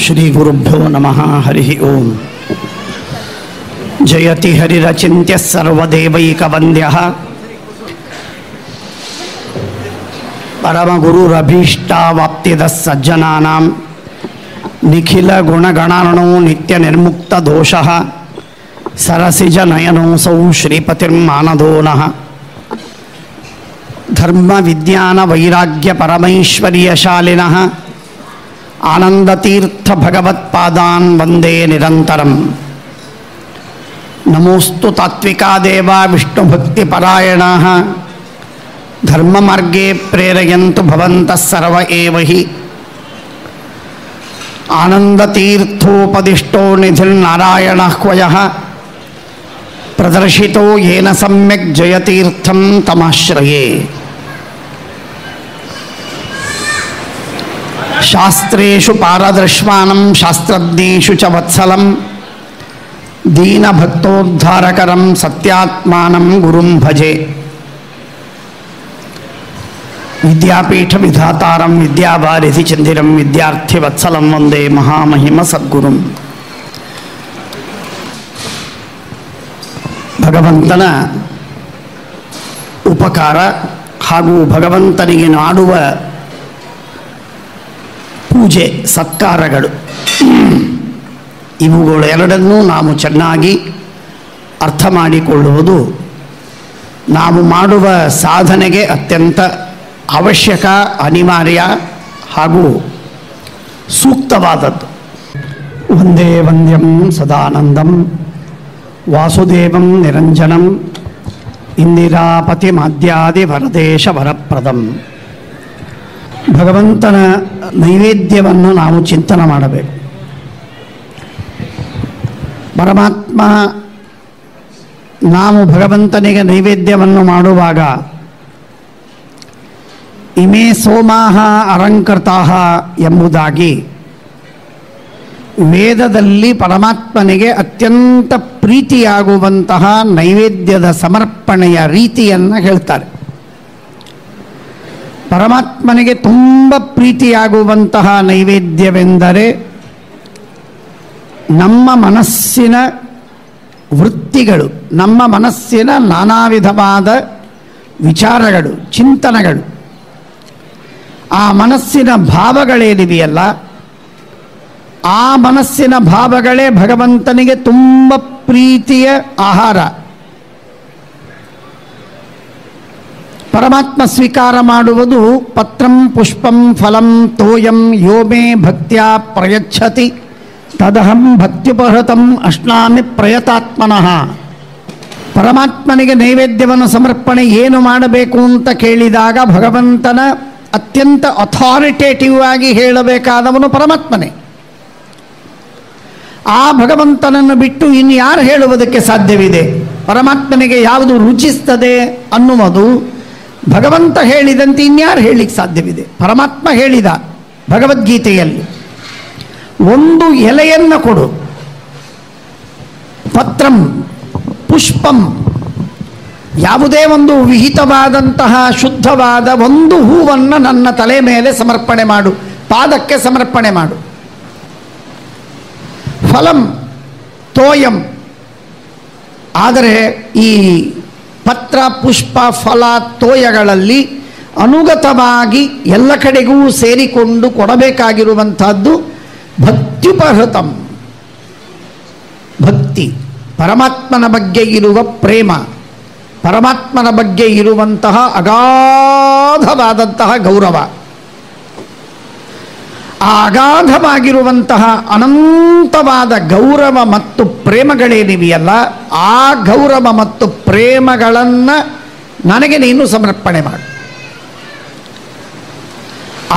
ಶ್ರೀ ಗುರುಭ್ಯೋ ನಮಃ. ಹರಿ ಓಂ. ಜಯತಿ ಹರಿರಚಿಂತ್ಯ ಸರ್ವದೇವೈಕವಂದ್ಯಃ ಪರಮಗುರುರಭೀಷ್ಟಾವಾಪ್ತಿದಃ ಸಜ್ಜನಾನಾಂ ನಿಖಿಲ ಗುಣಗಣಾರ್ಣೋ ನಿತ್ಯ ನಿರ್ಮುಕ್ತ ದೋಷಃ ಸರಸಿಜ ನಯನೋಸೌ ಶ್ರೀಪತಿರ್ಮಾನದೋ ನಃ. ಧರ್ಮ ವಿಜ್ಞಾನ ವೈರಾಗ್ಯ ಪರಮೈಶ್ವರ್ಯಶಾಲಿನಃ ಆನಂದತೀರ್ಥ ಭಗವತ್ಪಾದಾನ್ ವಂದೇ ನಿರಂತರಂ. ನಮೋಸ್ತು ತಾತ್ವಿಕಾ ದೇವಾ ವಿಷ್ಣುಭಕ್ತಿಪರಾಯಣಾಃ ಧರ್ಮಮಾರ್ಗೇ ಪ್ರೇರಯಂತು ಭವಂತಃ ಸರ್ವ ಏವ ಹಿ. ಆನಂದತೀರ್ಥೋಪದಿಷ್ಟೋ ನಿಧಿರ್ನಾರಾಯಣಃ ಕ್ವಯಃ ಪ್ರದರ್ಶಿತೋ ಯೇನ ಸಮ್ಯಕ್ ಜಯತೀರ್ಥಂ ತಮಾಶ್ರಯೇ. ಶಾಸ್ತ್ರೇಷು ಪಾರದೃಶ್ವಾನಂ ಶಾಸ್ತ್ರಜ್ಞೇಷು ಚ ವತ್ಸಲಂ ದೀನಭಕ್ತೋದ್ಧಾರಕರಂ ಸತ್ಯಾತ್ಮಾನಂ ಗುರುಂ ಭಜೆ. ವಿದ್ಯಾಪೀಠ ವಿಧಾತಾರಂ ವಿದ್ಯಾವಾರಿಧಿ ಚಂದಿರಂ ವಿದ್ಯಾರ್ಥಿ ವತ್ಸಲಂ ವಂದೇ ಮಹಾಮಹಿಮ ಸದ್ಗುರುಂ. ಭಗವಂತನ ಉಪಕಾರ ಹಾಗೂ ಭಗವಂತನಿಗೆ ಮಾಡುವ ಪೂಜೆ ಸತ್ಕಾರಗಳು, ಇವುಗಳೆರಡನ್ನೂ ನಾವು ಚೆನ್ನಾಗಿ ಅರ್ಥ ಮಾಡಿಕೊಳ್ಳುವುದು ನಾವು ಮಾಡುವ ಸಾಧನೆಗೆ ಅತ್ಯಂತ ಅವಶ್ಯಕ, ಅನಿವಾರ್ಯ ಹಾಗೂ ಸೂಕ್ತವಾದದ್ದು. ವಂದೇ ವಂದ್ಯಂ ಸದಾನಂದಂ ವಾಸುದೇವಂ ನಿರಂಜನಂ ಇಂದಿರಾಪತಿ ಮಾದ್ಯಾದಿ ವರದೇಶ ವರಪ್ರದಂ. ಭಗವಂತನ ನೈವೇದ್ಯವನ್ನು ನಾವು ಚಿಂತನೆ ಮಾಡಬೇಕು. ಪರಮಾತ್ಮ ನಾವು ಭಗವಂತನಿಗೆ ನೈವೇದ್ಯವನ್ನು ಮಾಡುವಾಗ ಇಮೇ ಸೋಮಾಹ ಅಲಂಕೃತಾಃ ಎಂಬುದಾಗಿ ವೇದದಲ್ಲಿ ಪರಮಾತ್ಮನಿಗೆ ಅತ್ಯಂತ ಪ್ರೀತಿಯಾಗುವಂತಹ ನೈವೇದ್ಯದ ಸಮರ್ಪಣೆಯ ರೀತಿಯನ್ನು ಹೇಳ್ತಾರೆ. ಪರಮಾತ್ಮನಿಗೆ ತುಂಬ ಪ್ರೀತಿಯಾಗುವಂತಹ ನೈವೇದ್ಯವೆಂದರೆ ನಮ್ಮ ಮನಸ್ಸಿನ ವೃತ್ತಿಗಳು, ನಮ್ಮ ಮನಸ್ಸಿನ ನಾನಾ ವಿಧವಾದ ವಿಚಾರಗಳು, ಚಿಂತನೆಗಳು, ಆ ಮನಸ್ಸಿನ ಭಾವಗಳೇನಿವೆಯಲ್ಲ, ಆ ಮನಸ್ಸಿನ ಭಾವಗಳೇ ಭಗವಂತನಿಗೆ ತುಂಬ ಪ್ರೀತಿಯ ಆಹಾರ. ಪರಮಾತ್ಮ ಸ್ವೀಕಾರ ಮಾಡುವುದು ಪತ್ರಂ ಪುಷ್ಪಂ ಫಲಂ ತೋಯಂ ಯೋ ಮೇ ಭಕ್ತ್ಯಾ ಪ್ರಯಚ್ಛತಿ ತದಹಂ ಭಕ್ತ್ಯುಪಹೃತಂ ಅಶ್ನಾಮಿ ಪ್ರಯತಾತ್ಮನಃ. ಪರಮಾತ್ಮನಿಗೆ ನೈವೇದ್ಯವನ್ನು ಸಮರ್ಪಣೆ ಏನು ಮಾಡಬೇಕು ಅಂತ ಕೇಳಿದಾಗ ಭಗವಂತನ ಅತ್ಯಂತ ಅಥಾರಿಟೇಟಿವ್ ಆಗಿ ಹೇಳಬೇಕಾದವನು ಪರಮಾತ್ಮನೇ. ಆ ಭಗವಂತನನ್ನು ಬಿಟ್ಟು ಇನ್ಯಾರು ಹೇಳುವುದಕ್ಕೆ ಸಾಧ್ಯವಿದೆ? ಪರಮಾತ್ಮನಿಗೆ ಯಾವುದು ರುಚಿಸ್ತದೆ ಅನ್ನುವುದು ಭಗವಂತ ಹೇಳಿದಂತೆ ಇನ್ಯಾರು ಹೇಳಲಿಕ್ಕೆ ಸಾಧ್ಯವಿದೆ? ಪರಮಾತ್ಮ ಹೇಳಿದ ಭಗವದ್ಗೀತೆಯಲ್ಲಿ, ಒಂದು ಎಲೆಯನ್ನು ಕೊಡು, ಪತ್ರಂ ಪುಷ್ಪಂ, ಯಾವುದೇ ಒಂದು ವಿಹಿತವಾದಂತಹ ಶುದ್ಧವಾದ ಒಂದು ಹೂವನ್ನು ನನ್ನ ತಲೆ ಮೇಲೆ ಸಮರ್ಪಣೆ ಮಾಡು, ಪಾದಕ್ಕೆ ಸಮರ್ಪಣೆ ಮಾಡು. ಫಲಂ ತೋಯಂ, ಆದರೆ ಈ ಪತ್ರ ಪುಷ್ಪ ಫಲ ತೋಯಗಳಲ್ಲಿ ಅನುಗತವಾಗಿ ಎಲ್ಲ ಕಡೆಗೂ ಸೇರಿಕೊಂಡು ಕೊಡಬೇಕಾಗಿರುವಂಥದ್ದು ಭಕ್ತ್ಯುಪಹೃತಂ, ಭಕ್ತಿ, ಪರಮಾತ್ಮನ ಬಗ್ಗೆ ಇರುವ ಪ್ರೇಮ, ಪರಮಾತ್ಮನ ಬಗ್ಗೆ ಇರುವಂತಹ ಅಗಾಧವಾದಂತಹ ಗೌರವ. ಆ ಅಗಾಧವಾಗಿರುವಂತಹ ಅನಂತವಾದ ಗೌರವ ಮತ್ತು ಪ್ರೇಮಗಳೇನಿವೆಯಲ್ಲ, ಆ ಗೌರವ ಮತ್ತು ಪ್ರೇಮಗಳನ್ನು ನನಗೆ ನೀನು ಸಮರ್ಪಣೆ ಮಾಡು.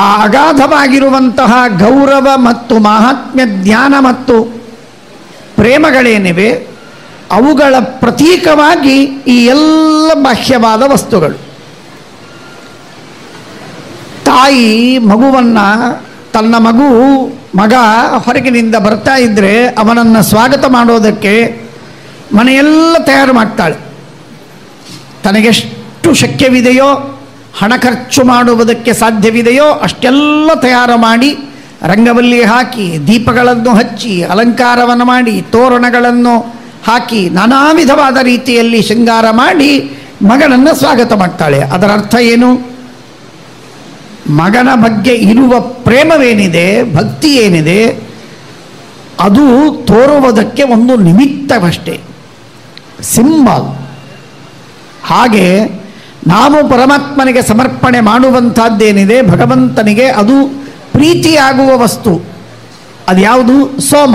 ಆ ಅಗಾಧವಾಗಿರುವಂತಹ ಗೌರವ ಮತ್ತು ಮಹಾತ್ಮ್ಯ ಜ್ಞಾನ ಮತ್ತು ಪ್ರೇಮಗಳೇನಿವೆ, ಅವುಗಳ ಪ್ರತೀಕವಾಗಿ ಈ ಎಲ್ಲ ಬಾಹ್ಯವಾದ ವಸ್ತುಗಳು. ತಾಯಿ ಮಗುವನ್ನು, ತನ್ನ ಮಗ ಹೊರಗಿನಿಂದ ಬರ್ತಾ ಇದ್ದರೆ ಅವನನ್ನು ಸ್ವಾಗತ ಮಾಡೋದಕ್ಕೆ ಮನೆಯೆಲ್ಲ ತಯಾರು ಮಾಡ್ತಾಳೆ. ತನಗೆಷ್ಟು ಶಕ್ಯವಿದೆಯೋ ಹಣ ಖರ್ಚು ಮಾಡುವುದಕ್ಕೆ ಸಾಧ್ಯವಿದೆಯೋ ಅಷ್ಟೆಲ್ಲ ತಯಾರು ಮಾಡಿ ರಂಗವಲ್ಲಿ ಹಾಕಿ ದೀಪಗಳನ್ನು ಹಚ್ಚಿ ಅಲಂಕಾರವನ್ನು ಮಾಡಿ ತೋರಣಗಳನ್ನು ಹಾಕಿ ನಾನಾ ವಿಧವಾದ ರೀತಿಯಲ್ಲಿ ಶೃಂಗಾರ ಮಾಡಿ ಮಗನನ್ನು ಸ್ವಾಗತ ಮಾಡ್ತಾಳೆ. ಅದರ ಅರ್ಥ ಏನು? ಮಗನ ಬಗ್ಗೆ ಇರುವ ಪ್ರೇಮವೇನಿದೆ, ಭಕ್ತಿ ಏನಿದೆ, ಅದು ತೋರುವುದಕ್ಕೆ ಒಂದು ನಿಮಿತ್ತವಷ್ಟೇ, ಸಿಂಬಲ್. ಹಾಗೆ ನಾವು ಪರಮಾತ್ಮನಿಗೆ ಸಮರ್ಪಣೆ ಮಾಡುವಂಥದ್ದೇನಿದೆ ಭಗವಂತನಿಗೆ, ಅದು ಪ್ರೀತಿಯಾಗುವ ವಸ್ತು. ಅದು ಯಾವುದು? ಸೋಮ.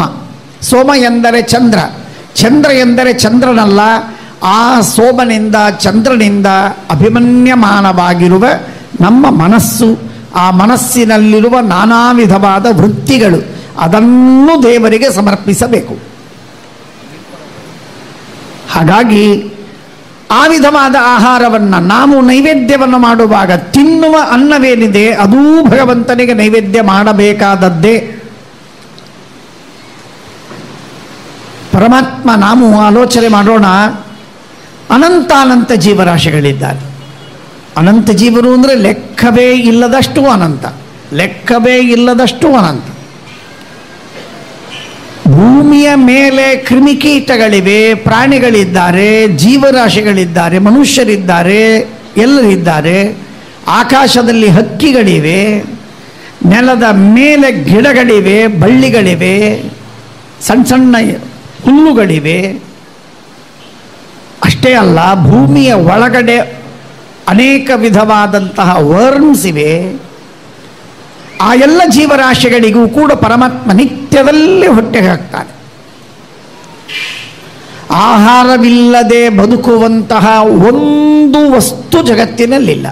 ಸೋಮ ಎಂದರೆ ಚಂದ್ರ. ಚಂದ್ರ ಎಂದರೆ ಚಂದ್ರನಲ್ಲ, ಆ ಸೋಮನಿಂದ ಚಂದ್ರನಿಂದ ಅಭಿಮನ್ಯಮಾನವಾಗಿರುವ ನಮ್ಮ ಮನಸ್ಸು, ಆ ಮನಸ್ಸಿನಲ್ಲಿರುವ ನಾನಾ ವಿಧವಾದ ವೃತ್ತಿಗಳು, ಅದನ್ನು ದೇವರಿಗೆ ಸಮರ್ಪಿಸಬೇಕು. ಹಾಗಾಗಿ ಆ ವಿಧವಾದ ಆಹಾರವನ್ನು ನಾವು ನೈವೇದ್ಯವನ್ನು ಮಾಡುವಾಗ ತಿನ್ನುವ ಅನ್ನವೇನಿದೆ ಅದೂ ಭಗವಂತನಿಗೆ ನೈವೇದ್ಯ ಮಾಡಬೇಕಾದದ್ದೇ. ಪರಮಾತ್ಮ ನಾವು ಆಲೋಚನೆ ಮಾಡೋಣ, ಅನಂತಾನಂತ ಜೀವರಾಶಿಗಳಿದ್ದಾರೆ. ಅನಂತ ಜೀವರು ಅಂದರೆ ಲೆಕ್ಕವೇ ಇಲ್ಲದಷ್ಟು ಅನಂತ, ಲೆಕ್ಕವೇ ಇಲ್ಲದಷ್ಟು ಅನಂತ. ಭೂಮಿಯ ಮೇಲೆ ಕ್ರಿಮಿಕೀಟಗಳಿವೆ, ಪ್ರಾಣಿಗಳಿದ್ದಾರೆ, ಜೀವರಾಶಿಗಳಿದ್ದಾರೆ, ಮನುಷ್ಯರಿದ್ದಾರೆ, ಎಲ್ಲರಿದ್ದಾರೆ. ಆಕಾಶದಲ್ಲಿ ಹಕ್ಕಿಗಳಿವೆ, ನೆಲದ ಮೇಲೆ ಗಿಡಗಳಿವೆ, ಬಳ್ಳಿಗಳಿವೆ, ಸಣ್ಣ ಸಣ್ಣ ಹುಲ್ಲುಗಳಿವೆ. ಅಷ್ಟೇ ಅಲ್ಲ, ಭೂಮಿಯ ಒಳಗಡೆ ಅನೇಕ ವಿಧವಾದಂತಹ ವರ್ಮ್ಸ್ ಇವೆ. ಆ ಎಲ್ಲ ಜೀವರಾಶಿಗಳಿಗೂ ಕೂಡ ಪರಮಾತ್ಮ ನಿತ್ಯದಲ್ಲಿ ಹೊಟ್ಟೆಗೆ ಹಾಕ್ತಾನೆ. ಆಹಾರವಿಲ್ಲದೆ ಬದುಕುವಂತಹ ಒಂದು ವಸ್ತು ಜಗತ್ತಿನಲ್ಲಿಲ್ಲ.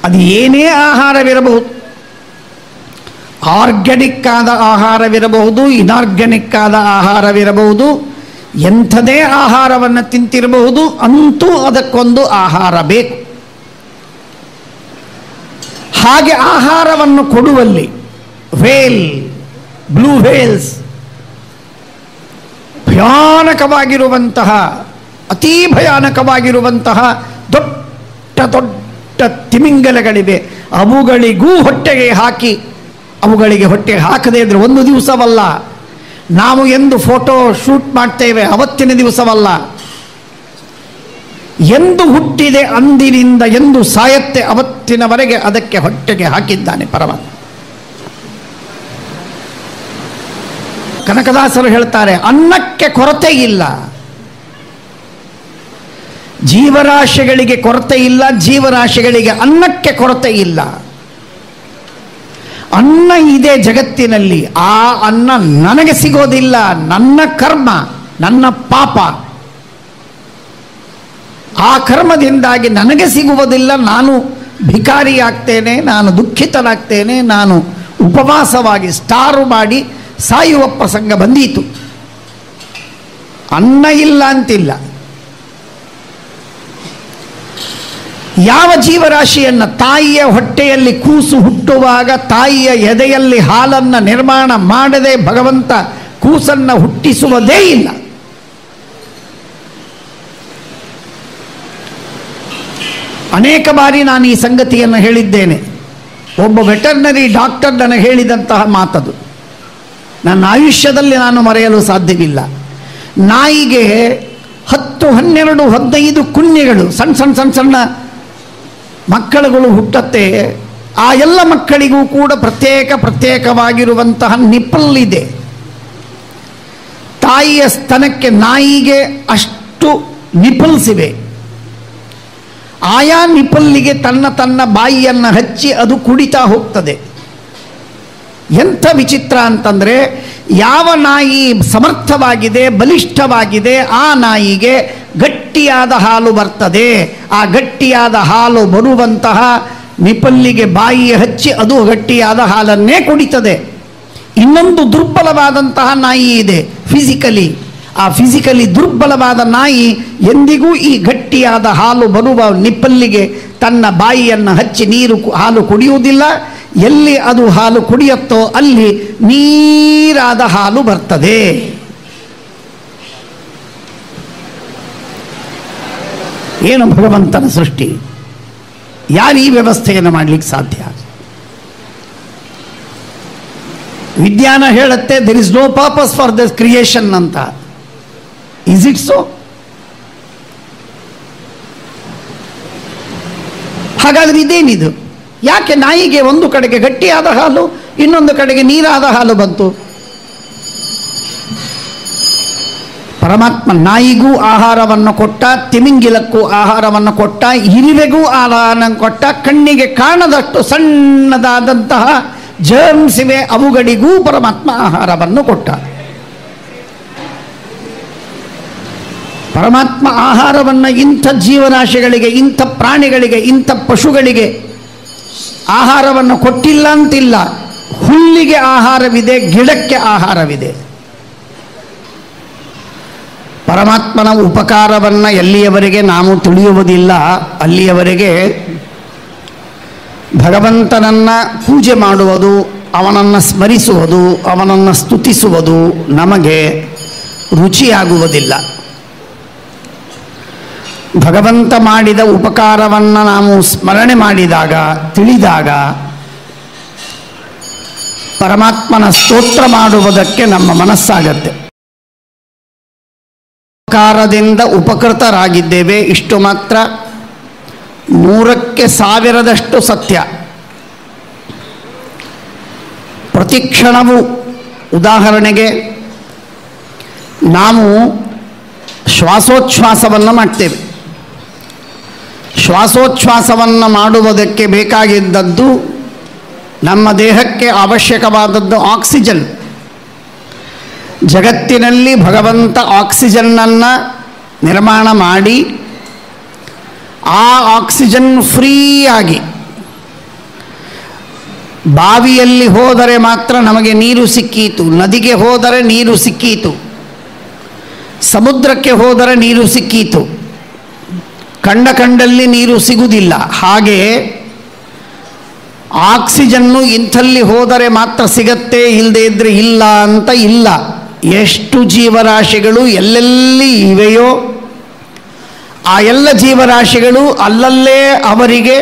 ಅದು ಏನೇ ಆಹಾರವಿರಬಹುದು, ಆರ್ಗ್ಯಾನಿಕ್ ಆದ ಆಹಾರವಿರಬಹುದು, ಇನಾರ್ಗ್ಯಾನಿಕ್ ಆದ ಆಹಾರವಿರಬಹುದು, ಎಂಥದೇ ಆಹಾರವನ್ನು ತಿಂತಿರಬಹುದು, ಅಂತೂ ಅದಕ್ಕೊಂದು ಆಹಾರ ಬೇಕು. ಹಾಗೆ ಆಹಾರವನ್ನು ಕೊಡುವಲ್ಲಿ ವೇಲ್, ಬ್ಲೂ ವೇಲ್ಸ್, ಭಯಾನಕವಾಗಿರುವಂತಹ, ಅತೀ ಭಯಾನಕವಾಗಿರುವಂತಹ ದೊಡ್ಡ ದೊಡ್ಡ ತಿಮಿಂಗಲಗಳಿವೆ. ಅವುಗಳಿಗೂ ಹೊಟ್ಟೆಗೆ ಹಾಕಿ, ಅವುಗಳಿಗೆ ಹೊಟ್ಟೆಗೆ ಹಾಕದೇ ಇದ್ರೆ ಒಂದು ದಿವಸವಲ್ಲ. ನಾವು ಎಂದು ಫೋಟೋ ಶೂಟ್ ಮಾಡ್ತೇವೆ ಅವತ್ತಿನ ದಿವಸವಲ್ಲ, ಎಂದು ಹುಟ್ಟಿದೆ ಅಂದಿನಿಂದ ಎಂದು ಸಾಯತ್ತೆ ಅವತ್ತಿನವರೆಗೆ ಅದಕ್ಕೆ ಹೊಟ್ಟೆಗೆ ಹಾಕಿದ್ದಾನೆ ಪರಮಾತ್ಮ. ಕನಕದಾಸರು ಹೇಳ್ತಾರೆ, ಅನ್ನಕ್ಕೆ ಕೊರತೆ ಇಲ್ಲ, ಜೀವರಾಶಿಗಳಿಗೆ ಕೊರತೆ ಇಲ್ಲ, ಜೀವರಾಶಿಗಳಿಗೆ ಅನ್ನಕ್ಕೆ ಕೊರತೆ ಇಲ್ಲ. ಅನ್ನ ಇದೆ ಜಗತ್ತಿನಲ್ಲಿ, ಆ ಅನ್ನ ನನಗೆ ಸಿಗೋದಿಲ್ಲ, ನನ್ನ ಕರ್ಮ, ನನ್ನ ಪಾಪ, ಆ ಕರ್ಮದಿಂದಾಗಿ ನನಗೆ ಸಿಗುವುದಿಲ್ಲ. ನಾನು ಭಿಕಾರಿಯಾಗ್ತೇನೆ, ನಾನು ದುಃಖಿತನಾಗ್ತೇನೆ, ನಾನು ಉಪವಾಸವಾಗಿ ಸ್ಟಾರು ಮಾಡಿ ಸಾಯುವ ಪ್ರಸಂಗ ಬಂದೀತು. ಅನ್ನ ಇಲ್ಲ ಅಂತಿಲ್ಲ. ಯಾವ ಜೀವರಾಶಿಯನ್ನು ತಾಯಿಯ ಹೊಟ್ಟೆಯಲ್ಲಿ ಕೂಸು ಹುಟ್ಟುವಾಗ ತಾಯಿಯ ಎದೆಯಲ್ಲಿ ಹಾಲನ್ನು ನಿರ್ಮಾಣ ಮಾಡದೆ ಭಗವಂತ ಕೂಸನ್ನು ಹುಟ್ಟಿಸುವುದೇ ಇಲ್ಲ. ಅನೇಕ ಬಾರಿ ನಾನು ಈ ಸಂಗತಿಯನ್ನು ಹೇಳಿದ್ದೇನೆ. ಒಬ್ಬ ವೆಟರ್ನರಿ ಡಾಕ್ಟರ್ ನನಗೆ ಹೇಳಿದಂತಹ ಮಾತದು, ನನ್ನ ಆಯುಷ್ಯದಲ್ಲಿ ನಾನು ಮರೆಯಲು ಸಾಧ್ಯವಿಲ್ಲ. ನಾಯಿಗೆ 10, 12, 15 ಕುನ್ನಿಗಳು, ಸಣ್ಣ ಸಣ್ಣ ಸಣ್ಣ ಸಣ್ಣ ಮಕ್ಕಳುಗಳು ಹುಟ್ಟತ್ತೆ. ಆ ಎಲ್ಲ ಮಕ್ಕಳಿಗೂ ಕೂಡ ಪ್ರತ್ಯೇಕವಾಗಿರುವಂತಹ ನಿಪ್ಪಲ್ ಇದೆ. ತಾಯಿಯ ಸ್ತನಕ್ಕೆ ನಾಯಿಗೆ ಅಷ್ಟು ನಿಪಲ್ಸ್ ಇವೆ. ಆಯಾ ನಿಪಲ್ಲಿಗೆ ತನ್ನ ಬಾಯಿಯನ್ನು ಹಚ್ಚಿ ಅದು ಕುಡಿತಾ ಹೋಗ್ತದೆ. ಎಂಥ ವಿಚಿತ್ರ ಅಂತಂದರೆ, ಯಾವ ನಾಯಿ ಸಮರ್ಥವಾಗಿದೆ, ಬಲಿಷ್ಠವಾಗಿದೆ, ಆ ನಾಯಿಗೆ ಗಟ್ಟಿಯಾದ ಹಾಲು ಬರ್ತದೆ. ಆ ಗಟ್ಟಿಯಾದ ಹಾಲು ಬರುವಂತಹ ನಿಪಲ್ಲಿಗೆ ಬಾಯಿ ಹಚ್ಚಿ ಅದು ಗಟ್ಟಿಯಾದ ಹಾಲನ್ನೇ ಕುಡಿತದೆ. ಇನ್ನೊಂದು ದುರ್ಬಲವಾದಂತಹ ನಾಯಿ ಇದೆ ಫಿಸಿಕಲಿ. ಆ ಫಿಸಿಕಲಿ ದುರ್ಬಲವಾದ ನಾಯಿ ಎಂದಿಗೂ ಈ ಗಟ್ಟಿಯಾದ ಹಾಲು ಬರುವ ನಿಪ್ಪಲ್ಲಿಗೆ ತನ್ನ ಬಾಯಿಯನ್ನು ಹಚ್ಚಿ ಹಾಲು ಕುಡಿಯುವುದಿಲ್ಲ. ಎಲ್ಲಿ ಅದು ಹಾಲು ಕುಡಿಯುತ್ತೋ ಅಲ್ಲಿ ನೀರಾದ ಹಾಲು ಬರ್ತದೆ. ಏನು ಭಗವಂತನ ಸೃಷ್ಟಿ! ಯಾರು ಈ ವ್ಯವಸ್ಥೆಯನ್ನು ಮಾಡಲಿಕ್ಕೆ ಸಾಧ್ಯ? ವಿಜ್ಞಾನ ಹೇಳುತ್ತೆ there is no purpose for this creation ಅಂತ. Is it so? ಹಾಗಾದ್ರೆ ಇದೇನಿದು? ಯಾಕೆ ನಾಯಿಗೆ ಒಂದು ಕಡೆಗೆ ಗಟ್ಟಿಯಾದ ಹಾಲು, ಇನ್ನೊಂದು ಕಡೆಗೆ ನೀರಾದ ಹಾಲು ಬಂತು? ಪರಮಾತ್ಮ ನಾಯಿಗೂ ಆಹಾರವನ್ನು ಕೊಟ್ಟ, ತಿಮಿಂಗಿಲಕ್ಕೂ ಆಹಾರವನ್ನು ಕೊಟ್ಟ, ಇರುವೆಗೂ ಆಹಾರವನ್ನು ಕೊಟ್ಟ, ಕಣ್ಣಿಗೆ ಕಾಣದಷ್ಟು ಸಣ್ಣದಾದಂತಹ ಜರ್ಮ್ಸ್ ಇವೆ ಅವುಗಳಿಗೂ ಪರಮಾತ್ಮ ಆಹಾರವನ್ನು ಕೊಟ್ಟ. ಪರಮಾತ್ಮ ಆಹಾರವನ್ನು ಇಂಥ ಜೀವರಾಶಿಗಳಿಗೆ, ಇಂಥ ಪ್ರಾಣಿಗಳಿಗೆ, ಇಂಥ ಪಶುಗಳಿಗೆ ಆಹಾರವನ್ನು ಕೊಟ್ಟಿಲ್ಲ ಅಂತಿಲ್ಲ. ಹುಲ್ಲಿಗೆ ಆಹಾರವಿದೆ, ಗಿಡಕ್ಕೆ ಆಹಾರವಿದೆ. ಪರಮಾತ್ಮನ ಉಪಕಾರವನ್ನು ಎಲ್ಲಿಯವರೆಗೆ ನಾವು ತಿಳಿಯುವುದಿಲ್ಲ ಅಲ್ಲಿಯವರೆಗೆ ಭಗವಂತನನ್ನು ಪೂಜೆ ಮಾಡುವುದು, ಅವನನ್ನು ಸ್ಮರಿಸುವುದು, ಅವನನ್ನು ಸ್ತುತಿಸುವುದು ನಮಗೆ ರುಚಿಯಾಗುವುದಿಲ್ಲ. ಭಗವಂತ ಮಾಡಿದ ಉಪಕಾರವನ್ನು ನಾವು ಸ್ಮರಣೆ ಮಾಡಿದಾಗ, ತಿಳಿದಾಗ ಪರಮಾತ್ಮನ ಸ್ತೋತ್ರ ಮಾಡುವುದಕ್ಕೆ ನಮ್ಮ ಮನಸ್ಸಾಗತ್ತೆ. ಉಪಕಾರದಿಂದ ಉಪಕೃತರಾಗಿದ್ದೇವೆ, ಇಷ್ಟು ಮಾತ್ರ 100ಕ್ಕೆ 1000ದಷ್ಟು ಸತ್ಯ. ಪ್ರತಿಕ್ಷಣವೂ ಉದಾಹರಣೆಗೆ ನಾವು ಶ್ವಾಸೋಚ್ಛ್ವಾಸವನ್ನು ಮಾಡ್ತೇವೆ. ಶ್ವಾಸೋಚ್ಛ್ವಾಸವನ್ನು ಮಾಡುವುದಕ್ಕೆ ಬೇಕಾಗಿದ್ದದ್ದು, ನಮ್ಮ ದೇಹಕ್ಕೆ ಅವಶ್ಯಕವಾದದ್ದು ಆಕ್ಸಿಜನ್. ಜಗತ್ತಿನಲ್ಲಿ ಭಗವಂತ ಆಕ್ಸಿಜನ್ನನ್ನು ನಿರ್ಮಾಣ ಮಾಡಿ, ಆ ಆಕ್ಸಿಜನ್ ಫ್ರೀಯಾಗಿ ಬಾವಿಯಲ್ಲಿ ಹೋದರೆ ಮಾತ್ರ ನಮಗೆ ನೀರು ಸಿಕ್ಕೀತು, ನದಿಗೆ ಹೋದರೆ ನೀರು ಸಿಕ್ಕೀತು, ಸಮುದ್ರಕ್ಕೆ ಹೋದರೆ ನೀರು ಸಿಕ್ಕೀತು, ಕಂಡಲ್ಲಿ ನೀರು ಸಿಗುವುದಿಲ್ಲ. ಹಾಗೆ ಆಕ್ಸಿಜನ್ನು ಇಂಥಲ್ಲಿ ಹೋದರೆ ಮಾತ್ರ ಸಿಗತ್ತೆ, ಇಲ್ಲದೆ ಇದ್ದರೆ ಇಲ್ಲ ಅಂತ ಇಲ್ಲ. ಎಷ್ಟು ಜೀವರಾಶಿಗಳು ಎಲ್ಲೆಲ್ಲಿ ಇವೆಯೋ ಆ ಎಲ್ಲ ಜೀವರಾಶಿಗಳು ಅಲ್ಲಲ್ಲೇ ಅವರಿಗೆ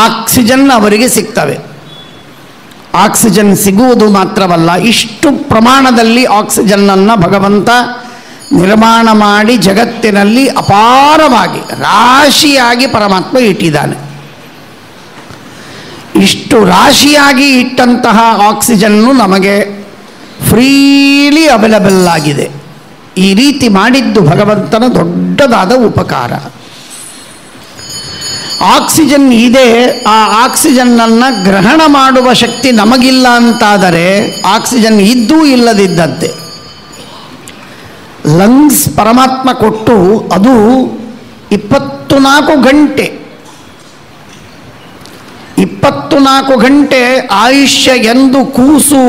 ಆಕ್ಸಿಜನ್ ಅವರಿಗೆ ಸಿಗ್ತವೆ. ಆಕ್ಸಿಜನ್ ಸಿಗುವುದು ಮಾತ್ರವಲ್ಲ, ಇಷ್ಟು ಪ್ರಮಾಣದಲ್ಲಿ ಆಕ್ಸಿಜನ್ನನ್ನು ಭಗವಂತ ನಿರ್ಮಾಣ ಮಾಡಿ ಜಗತ್ತಿನಲ್ಲಿ ಅಪಾರವಾಗಿ ರಾಶಿಯಾಗಿ ಪರಮಾತ್ಮ ಇಟ್ಟಿದ್ದಾನೆ. ಇಷ್ಟು ರಾಶಿಯಾಗಿ ಇಟ್ಟಂತಹ ಆಕ್ಸಿಜನ್ನು ನಮಗೆ ಫ್ರೀಲಿ ಅವೈಲಬಲ್ ಆಗಿದೆ. ಈ ರೀತಿ ಮಾಡಿದ್ದು ಭಗವಂತನ ದೊಡ್ಡದಾದ ಉಪಕಾರ. ಆಕ್ಸಿಜನ್ ಇದೆ, ಆ ಆಕ್ಸಿಜನ್ನನ್ನು ಗ್ರಹಣ ಮಾಡುವ ಶಕ್ತಿ ನಮಗಿಲ್ಲ ಅಂತಾದರೆ ಆಕ್ಸಿಜನ್ ಇದ್ದೂ ಇಲ್ಲದಿದ್ದಂತೆ. ಲಂಗ್ಸ್ ಪರಮಾತ್ಮ ಕೊಟ್ಟು ಅದು 24 ಗಂಟೆ 24 ಗಂಟೆ ಆಯುಷ್ಯ ಎಂದು ಕೂಸು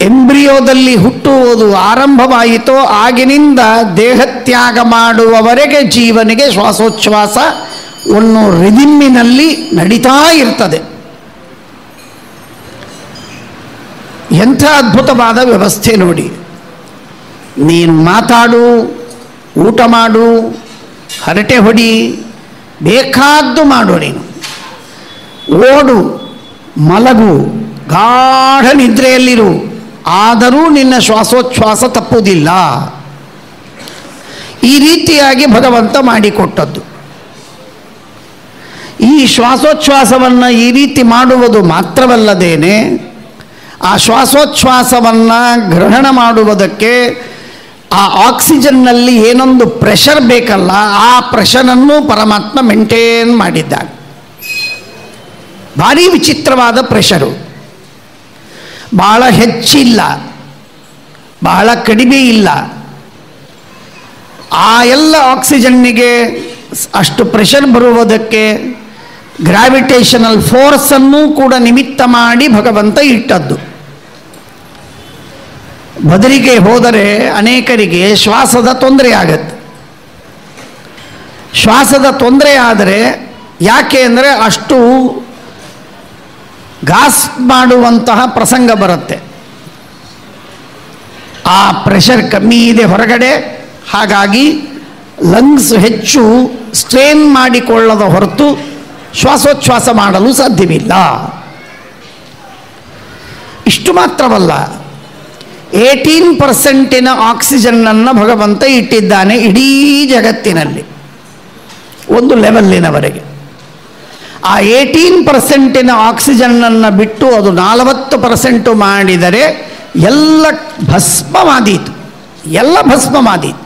ಎಂಬ್ರಿಯೋದಲ್ಲಿ ಹುಟ್ಟುವುದು ಆರಂಭವಾಯಿತೋ ಆಗಿನಿಂದ ದೇಹತ್ಯಾಗ ಮಾಡುವವರೆಗೆ ಜೀವನಿಗೆ ಶ್ವಾಸೋಚ್ಛ್ವಾಸ ಒಂದು ರಿದಿಮ್ಮಿನಲ್ಲಿ ನಡೀತಾ ಇರ್ತದೆ. ಎಂಥ ಅದ್ಭುತವಾದ ವ್ಯವಸ್ಥೆ ನೋಡಿ. ನೀನು ಮಾತಾಡು, ಊಟ ಮಾಡು, ಹರಟೆ ಹೊಡಿ, ಬೇಕಾದ್ದು ಮಾಡು, ನೀನು ಓಡು, ಮಲಗು, ಗಾಢ ನಿದ್ರೆಯಲ್ಲಿರು, ಆದರೂ ನಿನ್ನ ಶ್ವಾಸೋಚ್ಛ್ವಾಸ ತಪ್ಪುವುದಿಲ್ಲ. ಈ ರೀತಿಯಾಗಿ ಭಗವಂತ ಮಾಡಿಕೊಟ್ಟದ್ದು. ಈ ಶ್ವಾಸೋಚ್ಛ್ವಾಸವನ್ನು ಈ ರೀತಿ ಮಾಡುವುದು ಮಾತ್ರವಲ್ಲದೇನೆ, ಆ ಶ್ವಾಸೋಚ್ಛ್ವಾಸವನ್ನು ಗ್ರಹಣ ಮಾಡುವುದಕ್ಕೆ ಆ ಆಕ್ಸಿಜನ್ನಲ್ಲಿ ಏನೊಂದು ಪ್ರೆಷರ್ ಬೇಕಲ್ಲ, ಆ ಪ್ರೆಷರನ್ನು ಪರಮಾತ್ಮ ಮೇಂಟೈನ್ ಮಾಡಿದ್ದಾನೆ. ಭಾರಿ ವಿಚಿತ್ರವಾದ ಪ್ರೆಷರು. ಬಹಳ ಹೆಚ್ಚಿಲ್ಲ, ಬಹಳ ಕಡಿಮೆ ಇಲ್ಲ. ಆ ಎಲ್ಲ ಆಕ್ಸಿಜನ್ನಿಗೆ ಅಷ್ಟು ಪ್ರೆಷರ್ ಬರುವುದಕ್ಕೆ ಗ್ರಾವಿಟೇಷನಲ್ ಫೋರ್ಸನ್ನು ಕೂಡ ನಿಮಿತ್ತ ಮಾಡಿ ಭಗವಂತ ಇಟ್ಟದ್ದು. ಬದರಿಗೆ ಹೋದರೆ ಅನೇಕರಿಗೆ ಶ್ವಾಸದ ತೊಂದರೆ ಆಗತ್ತೆ. ಶ್ವಾಸದ ತೊಂದರೆ ಆದರೆ ಯಾಕೆ ಅಂದರೆ ಅಷ್ಟು ಗಾಸ್ ಮಾಡುವಂತಹ ಪ್ರಸಂಗ ಬರುತ್ತೆ. ಆ ಪ್ರೆಷರ್ ಕಮ್ಮಿ ಇದೆ ಹೊರಗಡೆ, ಹಾಗಾಗಿ ಲಂಗ್ಸ್ ಹೆಚ್ಚು ಸ್ಟ್ರೇನ್ ಮಾಡಿಕೊಳ್ಳದ ಹೊರತು ಶ್ವಾಸೋಚ್ಛ್ವಾಸ ಮಾಡಲು ಸಾಧ್ಯವಿಲ್ಲ. ಇಷ್ಟು ಮಾತ್ರವಲ್ಲ, 18% ಆಕ್ಸಿಜನ್ನನ್ನು ಭಗವಂತ ಇಟ್ಟಿದ್ದಾನೆ ಇಡೀ ಜಗತ್ತಿನಲ್ಲಿ ಒಂದು ಲೆವೆಲ್ಲಿನವರೆಗೆ. ಆ 18% ಆಕ್ಸಿಜನ್ನನ್ನು ಬಿಟ್ಟು ಅದು 40% ಮಾಡಿದರೆ ಎಲ್ಲ ಭಸ್ಮವಾದೀತು, ಎಲ್ಲ ಭಸ್ಮವಾದೀತು.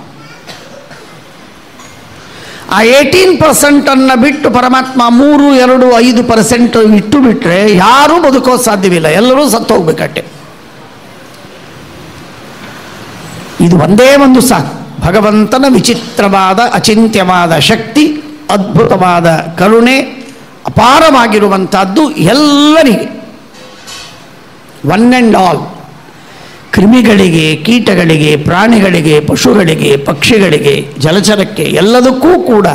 ಆ 18% ಬಿಟ್ಟು ಪರಮಾತ್ಮ 3, 2, 5% ಇಟ್ಟು ಬಿಟ್ಟರೆ ಯಾರೂ ಬದುಕೋದು ಸಾಧ್ಯವಿಲ್ಲ, ಎಲ್ಲರೂ ಸತ್ತು ಹೋಗ್ಬೇಕಟ್ಟೆ. ಇದು ಒಂದೇ ಒಂದು ಸಾಕು. ಭಗವಂತನ ವಿಚಿತ್ರವಾದ ಅಚಿಂತ್ಯವಾದ ಶಕ್ತಿ, ಅದ್ಭುತವಾದ ಕರುಣೆ, ಅಪಾರವಾಗಿರುವಂಥದ್ದು ಎಲ್ಲರಿಗೆ, ಒನ್ ಆ್ಯಂಡ್ ಆಲ್. ಕ್ರಿಮಿಗಳಿಗೆ, ಕೀಟಗಳಿಗೆ, ಪ್ರಾಣಿಗಳಿಗೆ, ಪಶುಗಳಿಗೆ, ಪಕ್ಷಿಗಳಿಗೆ, ಜಲಚರಕ್ಕೆ, ಎಲ್ಲದಕ್ಕೂ ಕೂಡ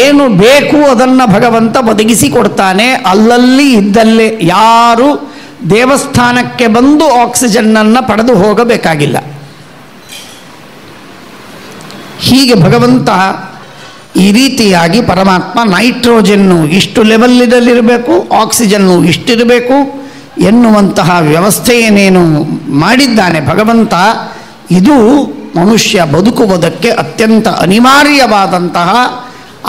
ಏನು ಬೇಕು ಅದನ್ನು ಭಗವಂತ ಒದಗಿಸಿ ಕೊಡ್ತಾನೆ. ಅಲ್ಲಲ್ಲಿ ಇದ್ದಲ್ಲೇ ಯಾರು ದೇವಸ್ಥಾನಕ್ಕೆ ಬಂದು ಆಕ್ಸಿಜನ್ನನ್ನು ಪಡೆದು ಹೋಗಬೇಕಾಗಿಲ್ಲ. ಹೀಗೆ ಭಗವಂತ ಈ ರೀತಿಯಾಗಿ ಪರಮಾತ್ಮ ನೈಟ್ರೋಜನ್ನು ಇಷ್ಟು ಲೆವೆಲ್ಲಿರಬೇಕು, ಆಕ್ಸಿಜನ್ನು ಇಷ್ಟಿರಬೇಕು ಎನ್ನುವಂತಹ ವ್ಯವಸ್ಥೆಯನ್ನೇನು ಮಾಡಿದ್ದಾನೆ ಭಗವಂತ, ಇದು ಮನುಷ್ಯ ಬದುಕುವುದಕ್ಕೆ ಅತ್ಯಂತ ಅನಿವಾರ್ಯವಾದಂತಹ